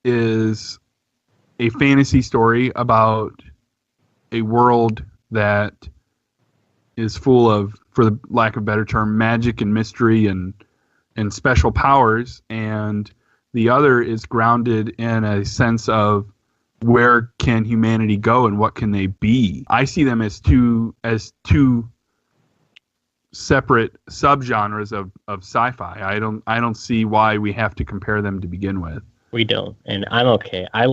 is a fantasy story about a world that is full of, for the lack of a better term, magic and mystery and special powers, and the other is grounded in a sense of where can humanity go and what can they be. I see them as two separate subgenres of sci-fi. I don't see why we have to compare them to begin with. We don't, and I'm okay. I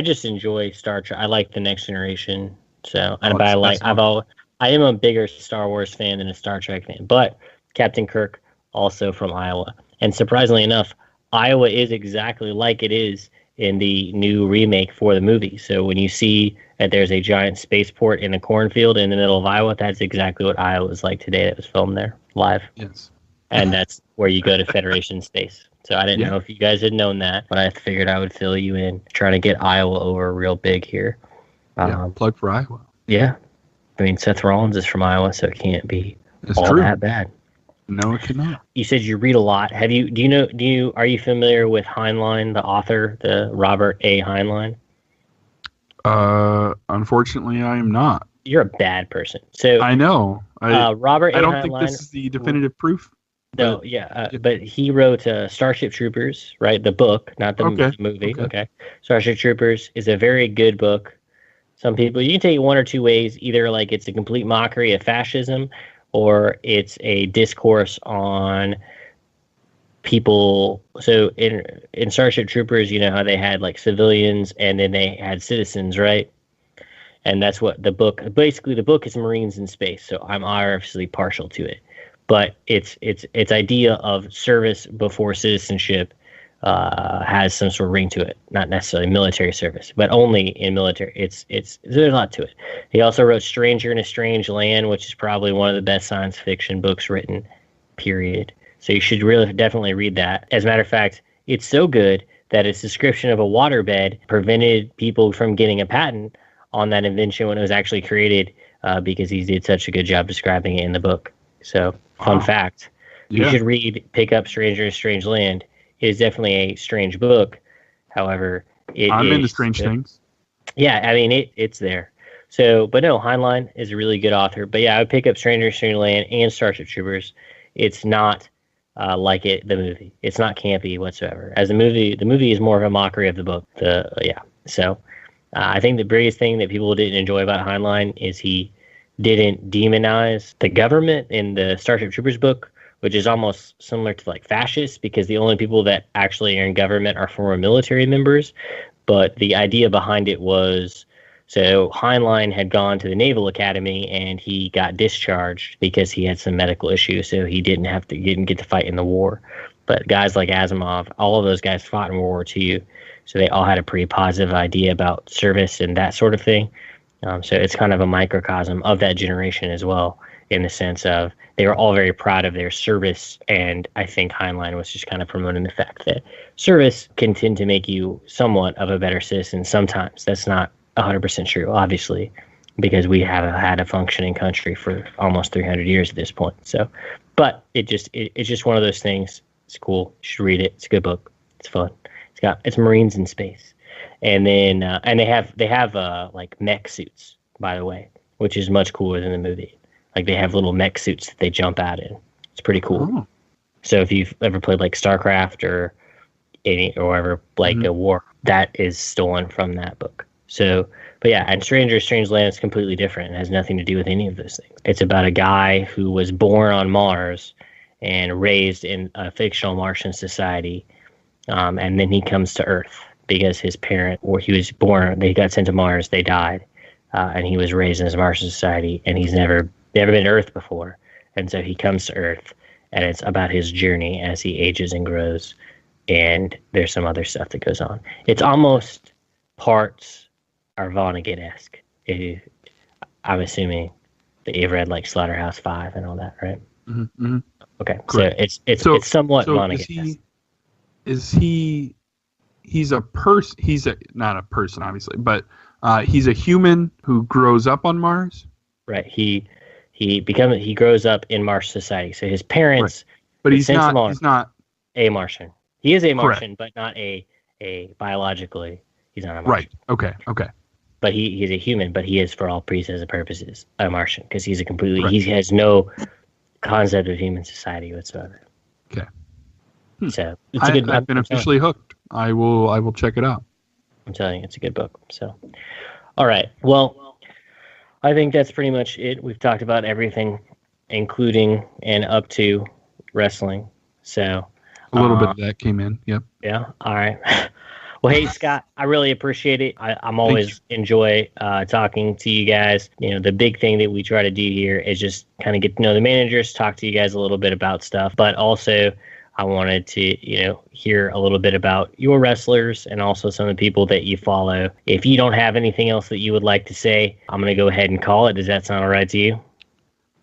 just enjoy Star Trek. I like The Next Generation. So, I am a bigger Star Wars fan than a Star Trek fan. But Captain Kirk, also from Iowa, and surprisingly enough, Iowa is exactly like it is in the new remake for the movie. So when you see that there's a giant spaceport in a cornfield in the middle of Iowa, that's exactly what Iowa was like today. That was filmed there live. Yes, and that's where you go to Federation Space. So I didn't know if you guys had known that, but I figured I would fill you in, trying to get Iowa over real big here. Plug for Iowa. Yeah. I mean, Seth Rollins is from Iowa, so it can't be that bad. No, it cannot. You said you read a lot. Are you familiar with Heinlein, the author, the Robert A. Heinlein? Unfortunately, I am not. You're a bad person. So I know. Robert A. I don't Heinlein, think this is the definitive proof. No, but he wrote Starship Troopers, right? The book, not the movie. Okay. Starship Troopers is a very good book. Some people, you can take it one or two ways. Either like it's a complete mockery of fascism, or it's a discourse on people. So in Starship Troopers, you know how they had like civilians and then they had citizens, right? And that's what the book, basically the book is Marines in Space. So I'm obviously partial to it. But its idea of service before citizenship has some sort of ring to it. Not necessarily military service, but only in military. There's a lot to it. He also wrote Stranger in a Strange Land, which is probably one of the best science fiction books written, period. So you should really definitely read that. As a matter of fact, it's so good that its description of a waterbed prevented people from getting a patent on that invention when it was actually created, because he did such a good job describing it in the book. So, fun fact, you should pick up Stranger in a Strange Land. It is definitely a strange book. However, I'm into strange things. Yeah, I mean, it's there. So, but no, Heinlein is a really good author. But yeah, I would pick up Stranger in a Strange Land and Starship Troopers. It's not like the movie. It's not campy whatsoever. As the movie is more of a mockery of the book. So, I think the biggest thing that people didn't enjoy about Heinlein is he didn't demonize the government in the Starship Troopers book, which is almost similar to like fascists, because the only people that actually are in government are former military members. But the idea behind it was, so Heinlein had gone to the Naval Academy and he got discharged because he had some medical issues, so he didn't get to fight in the war. But guys like Asimov, all of those guys fought in World War II, so they all had a pretty positive idea about service and that sort of thing. So it's kind of a microcosm of that generation as well, in the sense of they were all very proud of their service. And I think Heinlein was just kind of promoting the fact that service can tend to make you somewhat of a better citizen sometimes. That's not 100% true, obviously, because we have had a functioning country for almost 300 years at this point. So, but it's just one of those things. It's cool. You should read it. It's a good book. It's fun. It's Marines in space. And then and they have like mech suits, by the way, which is much cooler than the movie. Like they have little mech suits that they jump out in. It's pretty cool. Oh. So if you've ever played like StarCraft or ever like a war, that is stolen from that book. So, but yeah, and Strange Land is completely different. It has nothing to do with any of those things. It's about a guy who was born on Mars and raised in a fictional Martian society, and then he comes to Earth because his parent, or he was born, they got sent to Mars, they died, and he was raised in this Martian society, and he's never been to Earth before, and so he comes to Earth, and it's about his journey as he ages and grows, and there's some other stuff that goes on. It's almost parts are Vonnegut-esque. I'm assuming that you've read like Slaughterhouse-Five and all that, right? Mm-hmm. Okay, correct. So it's somewhat Vonnegut-esque. He's a person. He's not a person, obviously, but he's a human who grows up on Mars. Right. He grows up in Mars society. So his parents, right. But he's not a Martian. He is a Martian, correct. But not a biologically. He's not a Martian. Right. Okay. But he's a human. But he is, for all pretenses and purposes, a Martian because he's he has no concept of human society whatsoever. Okay. So it's a good. I've been officially hooked. I will check it out. I'm telling you, it's a good book. So, all right. Well, I think that's pretty much it. We've talked about everything, including and up to wrestling. So a little bit of that came in. Yep. Yeah. All right. Well, hey, Scott, I really appreciate it. I'm always enjoy talking to you guys. You know, the big thing that we try to do here is just kind of get to know the managers, talk to you guys a little bit about stuff, but also I wanted to, hear a little bit about your wrestlers and also some of the people that you follow. If you don't have anything else that you would like to say, I'm going to go ahead and call it. Does that sound all right to you?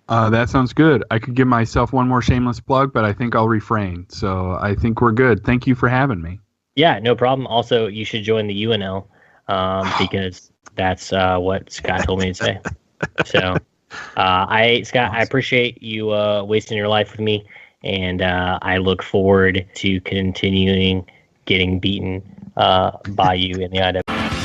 That sounds good. I could give myself one more shameless plug, but I think I'll refrain. So I think we're good. Thank you for having me. Yeah, no problem. Also, you should join the UNL because that's what Scott told me to say. So, Scott, I appreciate you wasting your life with me, and I look forward to continuing getting beaten by you in the IWAR.